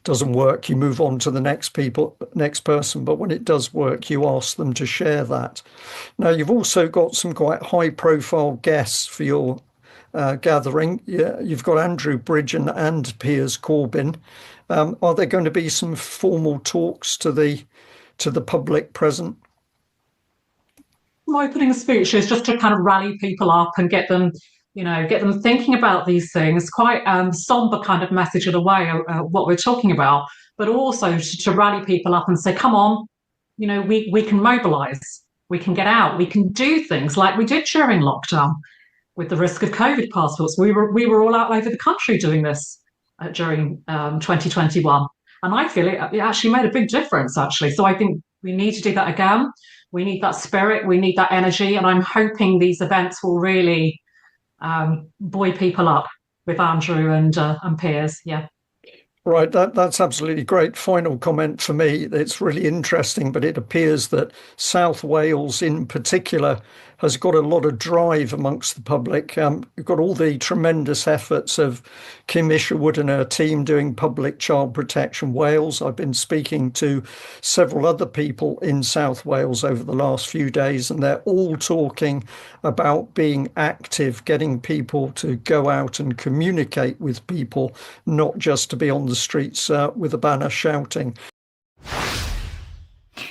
Doesn't work, you move on to the next person. But when it does work, you ask them to share that. Now, you've also got some quite high-profile guests for your gathering. You've got Andrew Bridgen and Piers Corbyn. Are there going to be some formal talks to the public present? My opening speech is just to kind of rally people up and get them thinking about these things. Quite somber kind of message in a way, what we're talking about, but also to rally people up and say, come on, we can mobilise. We can get out. We can do things like we did during lockdown with the risk of COVID passports. We were all out over the country doing this during 2021. And I feel it actually made a big difference, actually. So I think we need to do that again. We need that spirit. We need that energy. And I'm hoping these events will really buoy people up with Andrew and Piers. Yeah. Right, that's absolutely great. Final comment for me. It's really interesting, but it appears that South Wales in particular has got a lot of drive amongst the public. You've got all the tremendous efforts of Kim Isherwood and her team doing Public Child Protection Wales. I've been speaking to several other people in South Wales over the last few days, and they're all talking about being active, getting people to go out and communicate with people, not just to be on the streets with a banner shouting.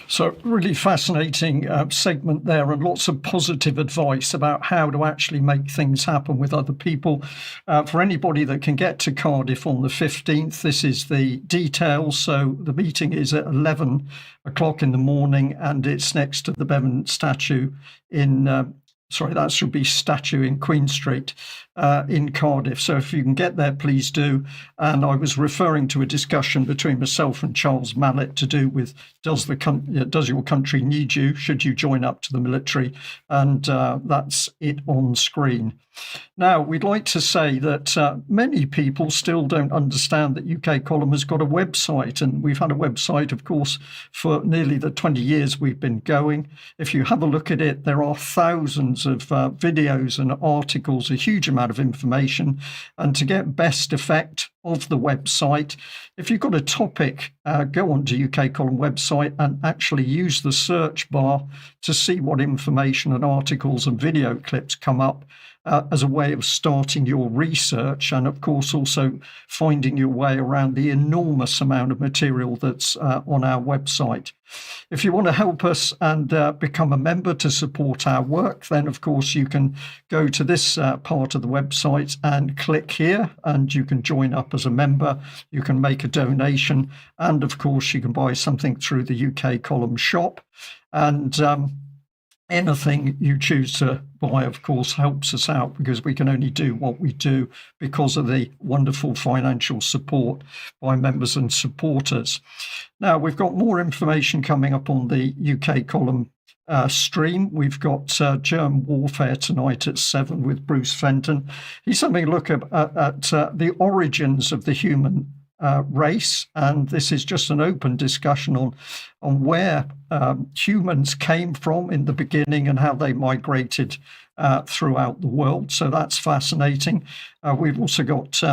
So really fascinating segment there, and lots of positive advice about how to actually make things happen with other people. For anybody that can get to Cardiff on the 15th, this is the details. So the meeting is at 11 o'clock in the morning, and it's next to the Bevan statue in that should be statue in Queen Street in Cardiff. So if you can get there, please do. And I was referring to a discussion between myself and Charles Mallet to do with does your country need you? Should you join up to the military? And that's it on screen. Now, we'd like to say that many people still don't understand that UK Column has got a website, and we've had a website, of course, for nearly the 20 years we've been going. If you have a look at it, there are thousands of videos and articles, a huge amount of information. And to get best effect of the website, if you've got a topic, go onto UK Column website and actually use the search bar to see what information and articles and video clips come up. As a way of starting your research, and of course also finding your way around the enormous amount of material that's on our website. If you want to help us and become a member to support our work, then of course you can go to this part of the website and click here, and you can join up as a member. You can make a donation, and of course you can buy something through the UK Column shop. And anything you choose to buy, of course, helps us out, because we can only do what we do because of the wonderful financial support by members and supporters. Now, we've got more information coming up on the UK Column stream. We've got Germ Warfare tonight at 7 with Bruce Fenton. He's having a look at the origins of the human race, and this is just an open discussion on where humans came from in the beginning and how they migrated throughout the world. So that's fascinating. We've also got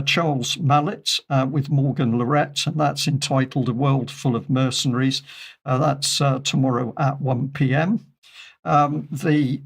Charles Mallet with Morgan Lorette, and that's entitled A World Full of Mercenaries. That's tomorrow at 1 p.m. The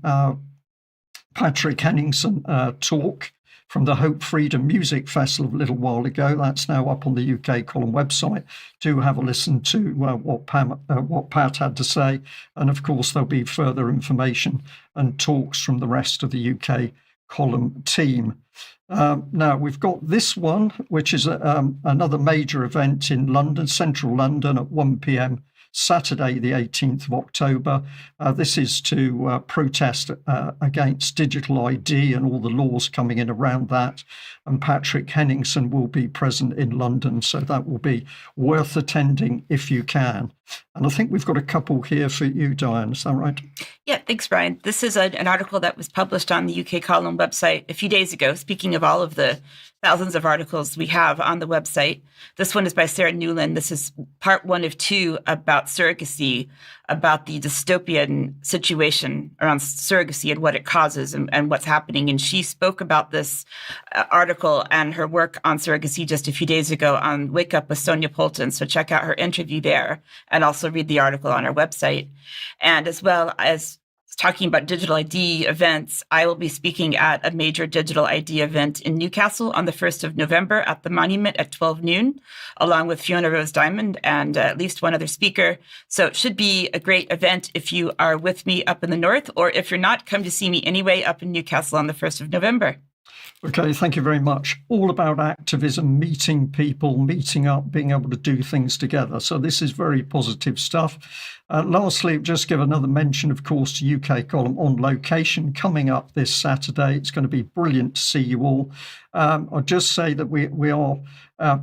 Patrick Henningsen talk from the Hope Freedom Music Festival a little while ago. That's now up on the UK Column website. Do have a listen to what Pat had to say. And of course, there'll be further information and talks from the rest of the UK Column team. Now, we've got this one, which is another major event in London, central London, at 1 p.m. Saturday, the 18th of October. This is to protest against digital ID and all the laws coming in around that. And Patrick Henningsen will be present in London, so that will be worth attending if you can. And I think we've got a couple here for you, Diane. Is that right? Yeah, thanks, Brian. This is an article that was published on the UK Column website a few days ago. Speaking of all of the thousands of articles we have on the website, this one is by Sarah Newland. This is part 1 of 2 about surrogacy, about the dystopian situation around surrogacy and what it causes and what's happening. And she spoke about this article and her work on surrogacy just a few days ago on Wake Up with Sonia Poulton. So check out her interview there and also read the article on our website. And as well as talking about digital ID events, I will be speaking at a major digital ID event in Newcastle on the 1st of November at the Monument at 12 noon, along with Fiona Rose Diamond and at least one other speaker. So it should be a great event if you are with me up in the north, or if you're not, come to see me anyway up in Newcastle on the 1st of November. Okay, thank you very much. All about activism, meeting people, meeting up, being able to do things together. So this is very positive stuff. Lastly, just give another mention, of course, to UK Column on Location coming up this Saturday. It's going to be brilliant to see you all. I'll just say that we are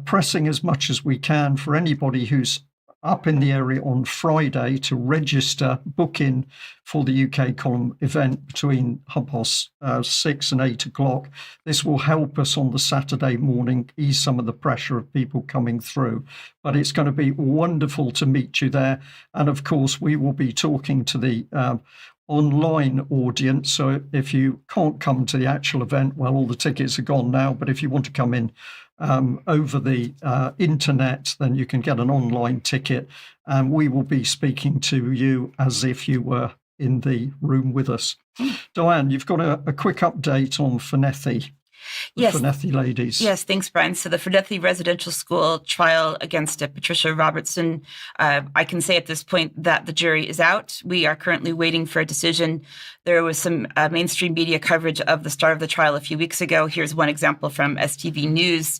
pressing as much as we can for anybody who's up in the area on Friday to register, book in for the UK Column event between 6:30 and 8 o'clock. This will help us on the Saturday morning ease some of the pressure of people coming through. But it's going to be wonderful to meet you there. And of course, we will be talking to the online audience. So if you can't come to the actual event, well, all the tickets are gone now. But if you want to come in over the internet, then you can get an online ticket, and we will be speaking to you as if you were in the room with us. Diane, you've got a quick update on Fornethy. Yes. Fornethy ladies. Yes, thanks, Brian. So the Fornethy Residential School trial against Patricia Robertson, I can say at this point that the jury is out. We are currently waiting for a decision. There was some mainstream media coverage of the start of the trial a few weeks ago. Here's one example from STV News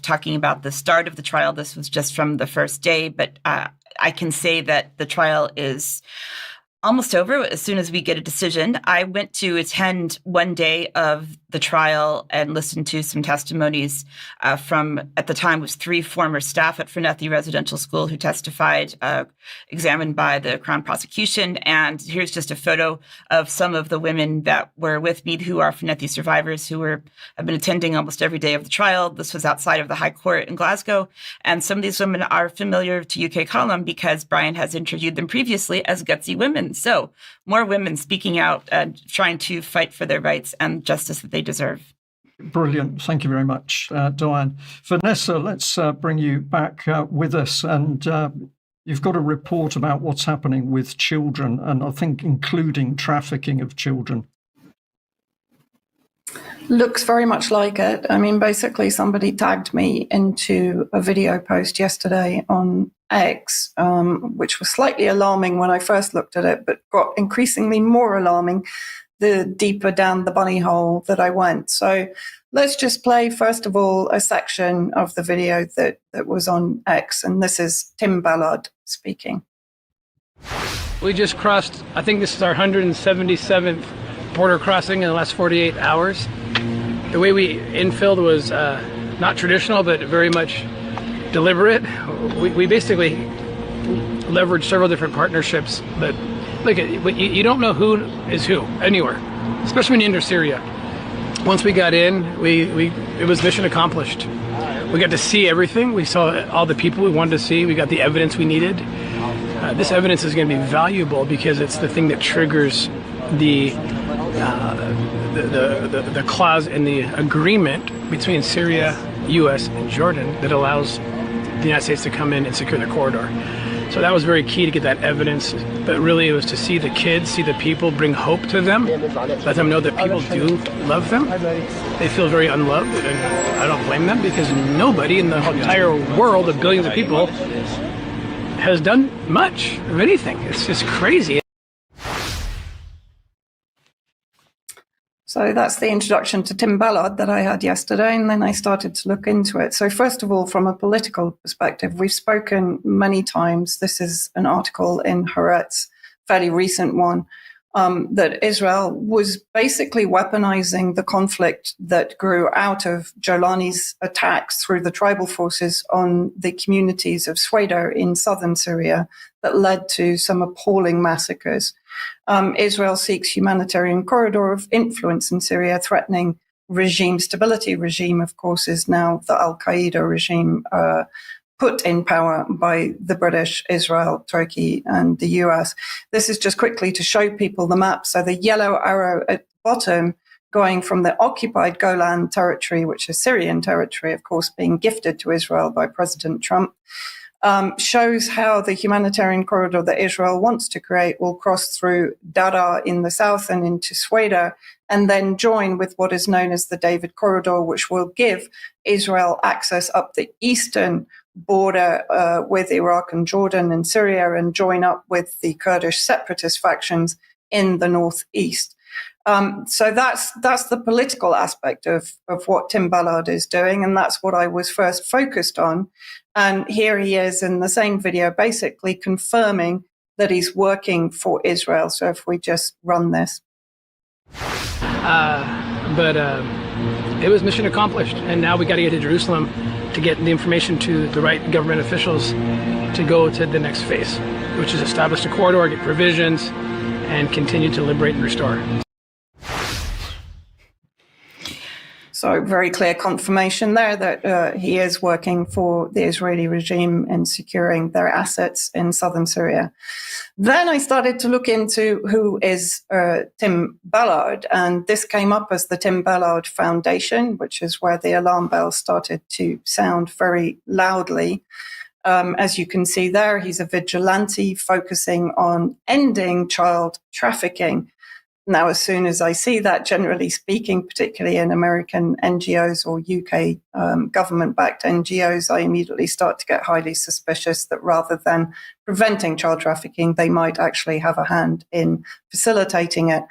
talking about the start of the trial. This was just from the first day, but I can say that the trial is almost over as soon as we get a decision. I went to attend one day of the trial and listened to some testimonies from, at the time, was 3 former staff at Fornethy Residential School who testified, examined by the Crown prosecution. And here's just a photo of some of the women that were with me who are Fornethy survivors who have been attending almost every day of the trial. This was outside of the High Court in Glasgow. And some of these women are familiar to UK Column because Brian has interviewed them previously as gutsy women. So more women speaking out and trying to fight for their rights and justice that they deserve. Brilliant. Thank you very much, Diane. Vanessa, let's bring you back with us. And you've got a report about what's happening with children, and I think including trafficking of children. Looks very much like it. I mean, basically, somebody tagged me into a video post yesterday on X, which was slightly alarming when I first looked at it, but got increasingly more alarming the deeper down the bunny hole that I went. So let's just play, first of all, a section of the video that was on X, and this is Tim Ballard speaking. We just crossed, I think this is our 177th border crossing in the last 48 hours. The way we infilled was not traditional, but very much deliberate. We basically leveraged several different partnerships, but look, you don't know who is who anywhere, especially when you enter Syria. Once we got in, it was mission accomplished. We got to see everything. We saw all the people we wanted to see. We got the evidence we needed. This evidence is going to be valuable because it's the thing that triggers the clause in the agreement between Syria, U.S., and Jordan that allows the United States to come in and secure the corridor. So that was very key to get that evidence, but really it was to see the kids, see the people, bring hope to them, let them know that people do love them. They feel very unloved, and I don't blame them because nobody in the entire world of billions of people has done much of anything. It's just crazy. So that's the introduction to Tim Ballard that I had yesterday, and then I started to look into it. So first of all, from a political perspective, we've spoken many times. This is an article in Haaretz, fairly recent one, that Israel was basically weaponizing the conflict that grew out of Jolani's attacks through the tribal forces on the communities of Swedo in southern Syria that led to some appalling massacres. Israel seeks humanitarian corridor of influence in Syria, threatening regime stability. Regime, of course, is now the al-Qaeda regime put in power by the British, Israel, Turkey, and the US. This is just quickly to show people the map. So the yellow arrow at the bottom, going from the occupied Golan territory, which is Syrian territory, of course, being gifted to Israel by President Trump, shows how the humanitarian corridor that Israel wants to create will cross through Dara in the south and into Sweda, and then join with what is known as the David Corridor, which will give Israel access up the eastern border with Iraq and Jordan and Syria, and join up with the Kurdish separatist factions in the northeast. So that's the political aspect of what Tim Ballard is doing, and that's what I was first focused on. And here he is in the same video, basically confirming that he's working for Israel. So if we just run this. But it was mission accomplished, and now we got to get to Jerusalem to get the information to the right government officials to go to the next phase, which is establish a corridor, get provisions, and continue to liberate and restore. So very clear confirmation there that he is working for the Israeli regime in securing their assets in southern Syria. Then I started to look into who is Tim Ballard, and this came up as the Tim Ballard Foundation, which is where the alarm bells started to sound very loudly. As you can see there, he's a vigilante focusing on ending child trafficking. Now, as soon as I see that, generally speaking, particularly in American NGOs or UK government-backed NGOs, I immediately start to get highly suspicious that rather than preventing child trafficking, they might actually have a hand in facilitating it.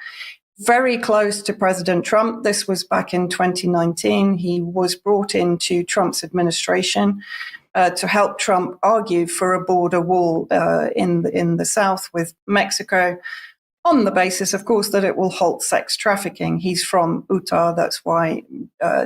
Very close to President Trump. This was back in 2019. He was brought into Trump's administration to help Trump argue for a border wall in the south with Mexico, on the basis, of course, that it will halt sex trafficking. He's from Utah. That's why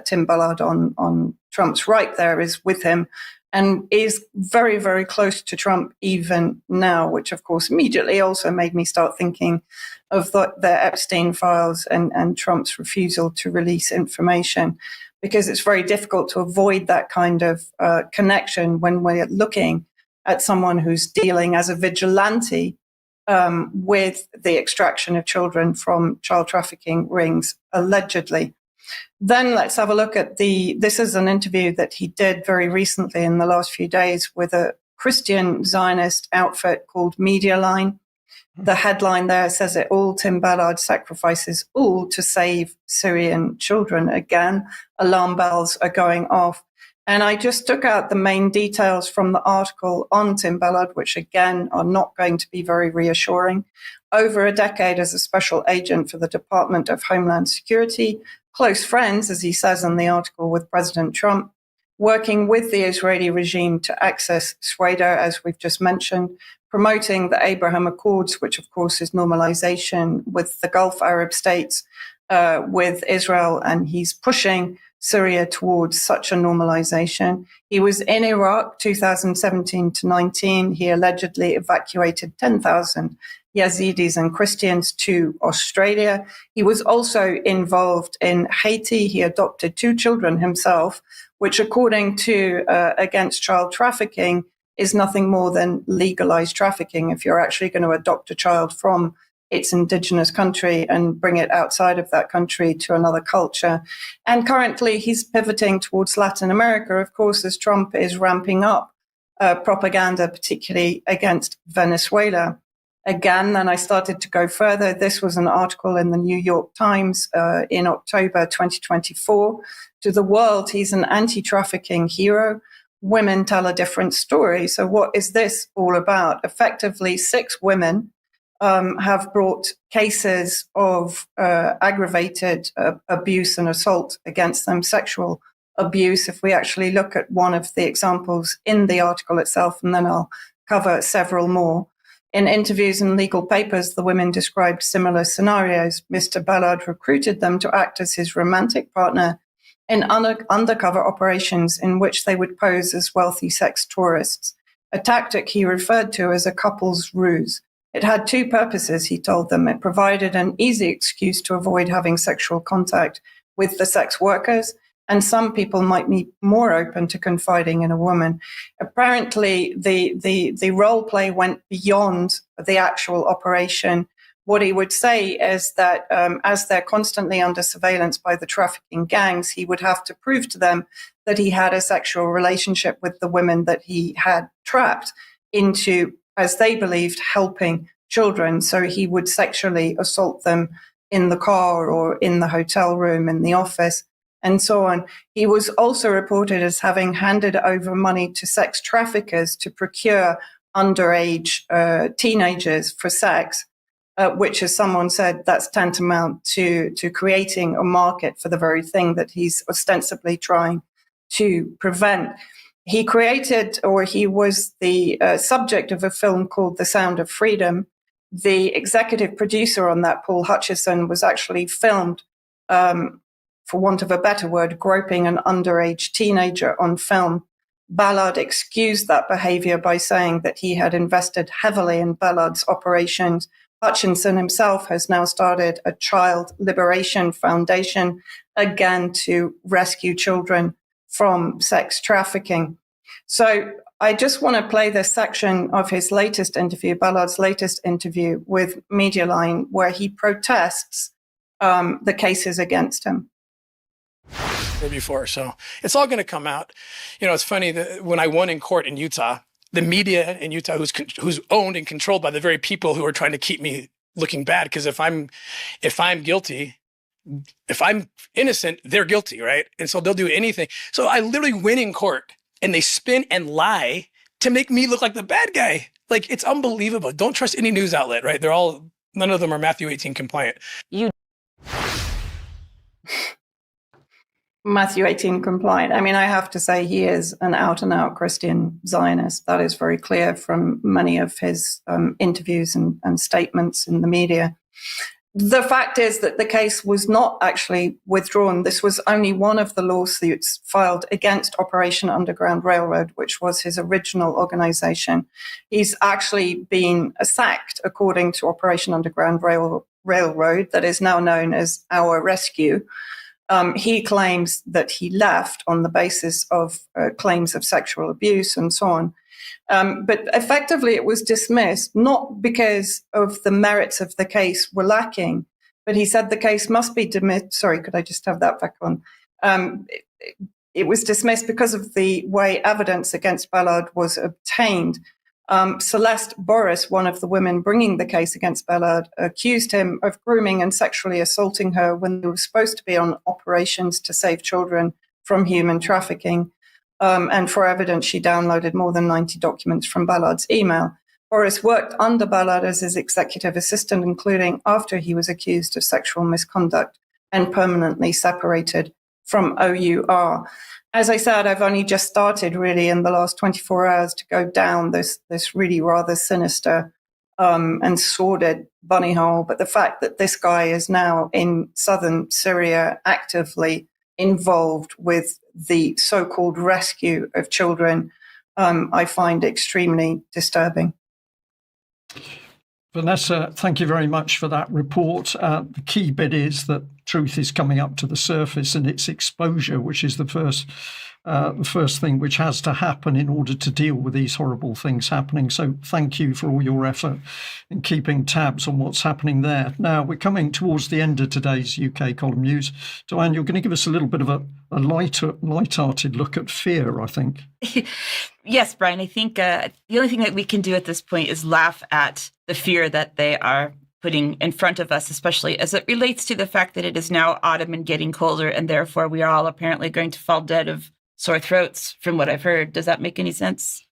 Tim Ballard on Trump's right there is with him and is very, very close to Trump even now, which, of course, immediately also made me start thinking of the Epstein files and Trump's refusal to release information, because it's very difficult to avoid that kind of connection when we're looking at someone who's dealing as a vigilante with the extraction of children from child trafficking rings, allegedly. Then let's have a look at this is an interview that he did very recently in the last few days with a Christian Zionist outfit called Media Line. The headline there says it all: Tim Ballard sacrifices all to save Syrian children. Again, alarm bells are going off. And I just took out the main details from the article on Tim Ballard, which again are not going to be very reassuring. Over a decade as a special agent for the Department of Homeland Security, close friends, as he says in the article, with President Trump, working with the Israeli regime to access Sweden, as we've just mentioned, promoting the Abraham Accords, which of course is normalization with the Gulf Arab states, with Israel, and he's pushing Syria towards such a normalization. He was in Iraq 2017 to 19. He allegedly evacuated 10,000 Yazidis and Christians to Australia. He was also involved in Haiti. He adopted 2 children himself, which according to Against Child Trafficking is nothing more than legalized trafficking if you're actually going to adopt a child from its indigenous country and bring it outside of that country to another culture. And currently he's pivoting towards Latin America, of course, as Trump is ramping up propaganda, particularly against Venezuela. Again, then I started to go further. This was an article in the New York Times in October 2024. To the world, he's an anti-trafficking hero. Women tell a different story. So what is this all about? Effectively, 6 women have brought cases of aggravated abuse and assault against them, sexual abuse. If we actually look at one of the examples in the article itself, and then I'll cover several more. In interviews and legal papers, the women described similar scenarios. Mr. Ballard recruited them to act as his romantic partner in undercover operations in which they would pose as wealthy sex tourists, a tactic he referred to as a couple's ruse. It had 2 purposes, he told them. It provided an easy excuse to avoid having sexual contact with the sex workers, and some people might be more open to confiding in a woman. Apparently, the role play went beyond the actual operation. What he would say is that as they're constantly under surveillance by the trafficking gangs, he would have to prove to them that he had a sexual relationship with the women that he had trapped into, as they believed, helping children. So he would sexually assault them in the car or in the hotel room, in the office, and so on. He was also reported as having handed over money to sex traffickers to procure underage teenagers for sex. which, as someone said, that's tantamount to creating a market for the very thing that he's ostensibly trying to prevent. He created, or he was the subject of a film called The Sound of Freedom. The executive producer on that, Paul Hutchison, was actually filmed, for want of a better word, groping an underage teenager on film. Ballard excused that behavior by saying that he had invested heavily in Ballard's operations. Hutchinson himself has now started a child liberation foundation, again, to rescue children from sex trafficking. So I just want to play this section of his latest interview, Ballard's latest interview with Medialine, where he protests the cases against him. Before, so it's all going to come out. You know, it's funny that when I won in court in Utah, the media in Utah, who's owned and controlled by the very people who are trying to keep me looking bad, because if I'm guilty, if I'm innocent, they're guilty, right? And so they'll do anything. So I literally win in court, and they spin and lie to make me look like the bad guy. Like, it's unbelievable. Don't trust any news outlet, right? None of them are Matthew 18 compliant. Matthew 18 compliant. I mean, I have to say he is an out-and-out Christian Zionist. That is very clear from many of his interviews and statements in the media. The fact is that the case was not actually withdrawn. This was only one of the lawsuits filed against Operation Underground Railroad, which was his original organization. He's actually been sacked, according to Operation Underground Railroad, that is now known as Our Rescue. He claims that he left on the basis of claims of sexual abuse and so on. But effectively, it was dismissed, not because of the merits of the case were lacking, but he said the case must be dismissed. Sorry, could I just have that back on? It was dismissed because of the way evidence against Ballard was obtained. Celeste Boris, one of the women bringing the case against Ballard, accused him of grooming and sexually assaulting her when they were supposed to be on operations to save children from human trafficking. And for evidence, she downloaded more than 90 documents from Ballard's email. Boris worked under Ballard as his executive assistant, including after he was accused of sexual misconduct and permanently separated from OUR. As I said, I've only just started really in the last 24 hours to go down this really rather sinister and sordid bunny hole. But the fact that this guy is now in southern Syria actively involved with the so-called rescue of children, I find extremely disturbing. Vanessa, thank you very much for that report. The key bit is that truth is coming up to the surface, and its exposure, which is the first thing which has to happen in order to deal with these horrible things happening. So thank you for all your effort in keeping tabs on what's happening there. Now, we're coming towards the end of today's UK column news. Diane, you're going to give us a little bit of a light-hearted look at fear, I think. Yes, Brian, I think the only thing that we can do at this point is laugh at the fear that they are putting in front of us, especially as it relates to the fact that it is now autumn and getting colder, and therefore we are all apparently going to fall dead of sore throats, from what I've heard. Does that make any sense?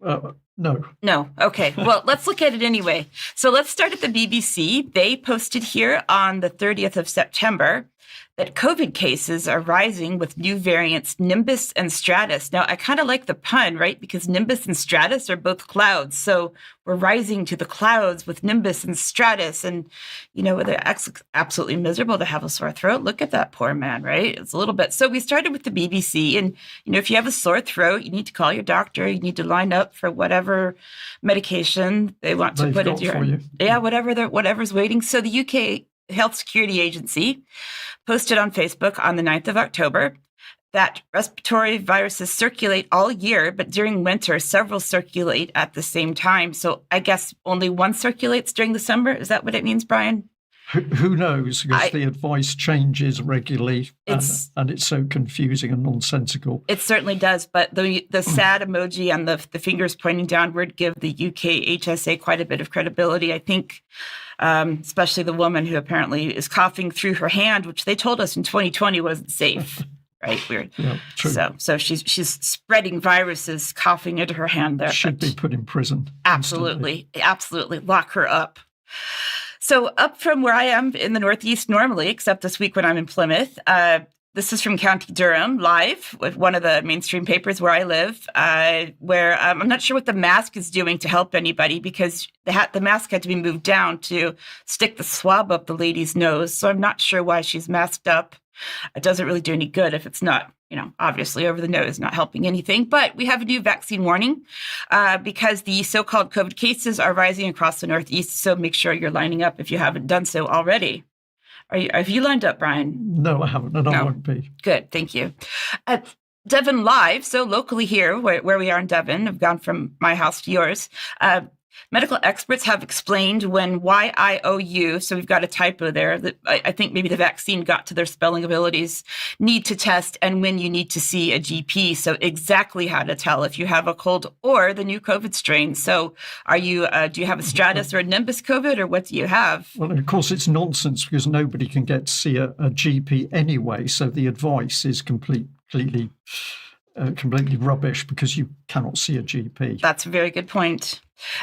No. No. Okay. Well, let's look at it anyway. So let's start at the BBC. They posted here on the 30th of September that COVID cases are rising with new variants Nimbus and Stratus. Now, I kind of like the pun, right? Because Nimbus and Stratus are both clouds. So we're rising to the clouds with Nimbus and Stratus. And, you know, they're absolutely miserable to have a sore throat. Look at that poor man, right? It's a little bit. So we started with the BBC. And, you know, if you have a sore throat, you need to call your doctor. You need to line up for whatever medication they want to put into your... Yeah, whatever's waiting. So the UK Health Security Agency posted on Facebook on the 9th of October that respiratory viruses circulate all year, but during winter, several circulate at the same time. So I guess only one circulates during the summer. Is that what it means, Brian? Who knows? Because the advice changes regularly, and it's so confusing and nonsensical. It certainly does. But the sad emoji and the fingers pointing downward give the UK HSA quite a bit of credibility, I think. Especially the woman who apparently is coughing through her hand, which they told us in 2020 wasn't safe. Right? Weird. Yeah, true. So she's spreading viruses, coughing into her hand there. Should be put in prison. Absolutely. Lock her up. So up from where I am in the Northeast normally, except this week when I'm in Plymouth, this is from County Durham, live with one of the mainstream papers where I live, where I'm not sure what the mask is doing to help anybody, because the mask had to be moved down to stick the swab up the lady's nose. So I'm not sure why she's masked up. It doesn't really do any good if it's not, obviously over the nose, not helping anything. But we have a new vaccine warning because the so-called COVID cases are rising across the Northeast. So make sure you're lining up if you haven't done so already. Have you lined up, Brian? No, I haven't, and I won't be. Good, thank you. Devon Live, so locally here, where we are in Devon, I've gone from my house to yours. Medical experts have explained when YIOU, so we've got a typo there, that I think maybe the vaccine got to their spelling abilities, need to test, and when you need to see a GP. So exactly how to tell if you have a cold or the new COVID strain. So do you have a Stratus or a Nimbus COVID, or what do you have? Well, of course, it's nonsense because nobody can get to see a GP anyway. So the advice is completely rubbish because you cannot see a GP. That's a very good point.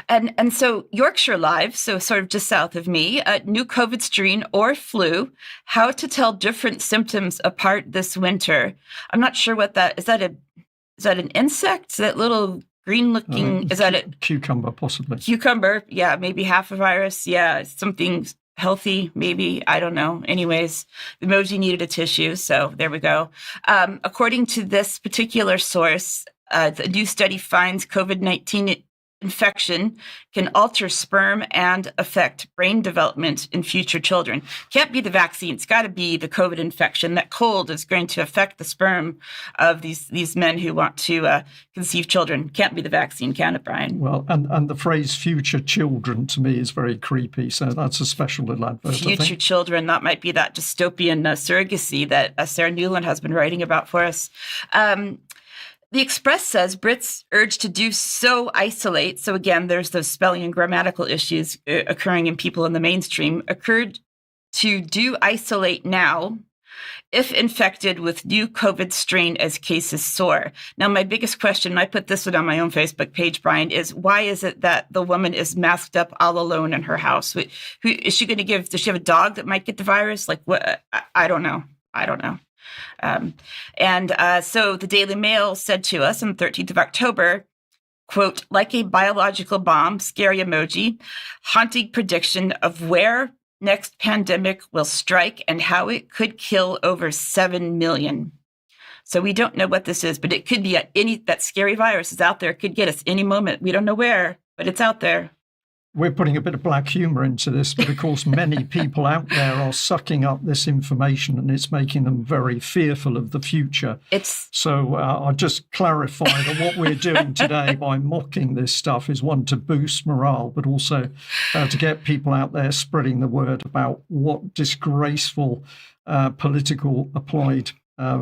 And so Yorkshire Live, so sort of just south of me, new COVID strain or flu, how to tell different symptoms apart this winter. I'm not sure what that is. Is that an insect? That little green looking, is that a cucumber possibly? Cucumber, yeah, maybe half a virus. Yeah, something healthy, maybe. I don't know. Anyways, the emoji needed a tissue, so there we go. According to this particular source, the new study finds COVID-19 infection can alter sperm and affect brain development in future children. Can't be the vaccine. It's got to be the COVID infection. That cold is going to affect the sperm of these men who want to conceive children. Can't be the vaccine, can it, Brian? Well, and the phrase future children to me is very creepy. So that's a special little advert. Future children, that might be that dystopian surrogacy that Sarah Newland has been writing about for us. The Express says Brits urged to do so isolate. So again, there's those spelling and grammatical issues occurring in people in the mainstream. Occurred to do isolate now if infected with new COVID strain as cases soar. Now, my biggest question, and I put this one on my own Facebook page, Brian, is why is it that the woman is masked up all alone in her house? Who is she going to give? Does she have a dog that might get the virus? Like what? I don't know. So the Daily Mail said to us on the 13th of October, quote, like a biological bomb, scary emoji, haunting prediction of where next pandemic will strike and how it could kill over 7 million. So we don't know what this is, but it could be that scary virus is out there. It could get us any moment. We don't know where, but it's out there. We're putting a bit of black humor into this, but of course, many people out there are sucking up this information and it's making them very fearful of the future. So I'll just clarify that what we're doing today by mocking this stuff is one, to boost morale, but also to get people out there spreading the word about what disgraceful political applied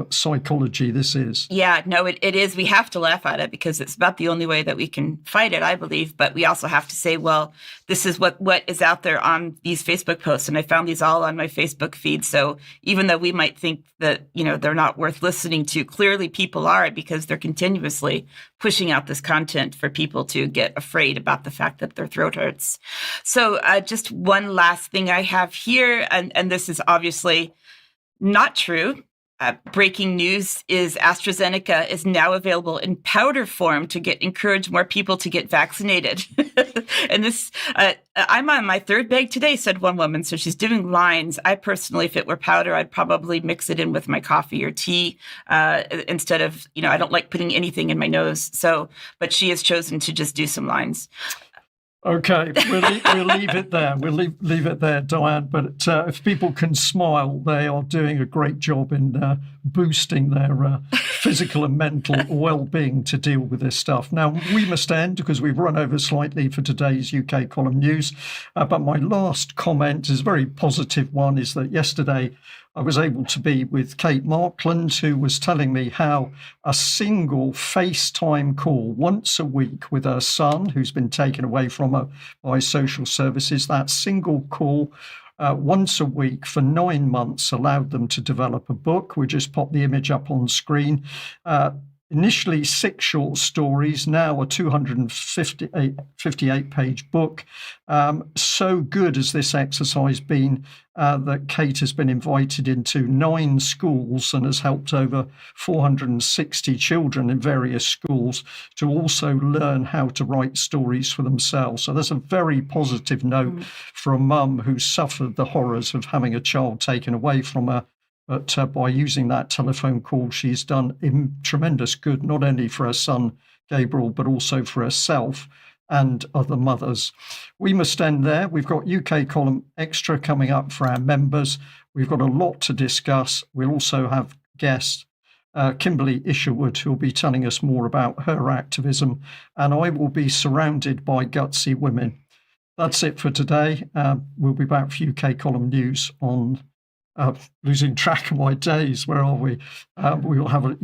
psychology this is. Yeah, no, it is. We have to laugh at it because it's about the only way that we can fight it, I believe. But we also have to say, well, this is what is out there on these Facebook posts. And I found these all on my Facebook feed. So even though we might think that, they're not worth listening to, clearly people are, because they're continuously pushing out this content for people to get afraid about the fact that their throat hurts. So just one last thing I have here, and this is obviously not true. Breaking news is AstraZeneca is now available in powder form to encourage more people to get vaccinated. And this, I'm on my third bag today, said one woman. So she's doing lines. I personally, if it were powder, I'd probably mix it in with my coffee or tea instead of, I don't like putting anything in my nose. So, but she has chosen to just do some lines. Okay, we'll leave it there. We'll leave it there, Diane. But if people can smile, they are doing a great job in boosting their physical and mental well-being to deal with this stuff. Now, we must end because we've run over slightly for today's UK column news. But my last comment is a very positive one, is that yesterday I was able to be with Kate Markland, who was telling me how a single FaceTime call once a week with her son, who's been taken away from her by social services, that single call once a week for 9 months allowed them to develop a book. We just popped the image up on screen. Initially 6 short stories, now a 258-page book. So good has this exercise been that Kate has been invited into 9 schools and has helped over 460 children in various schools to also learn how to write stories for themselves. So there's a very positive note for a mum who suffered the horrors of having a child taken away from her. But by using that telephone call, she's done tremendous good, not only for her son, Gabriel, but also for herself and other mothers. We must end there. We've got UK Column Extra coming up for our members. We've got a lot to discuss. We'll also have guest Kimberly Isherwood, who will be telling us more about her activism. And I will be surrounded by gutsy women. That's it for today. We'll be back for UK Column News on losing track of my days. Where are we? We will have a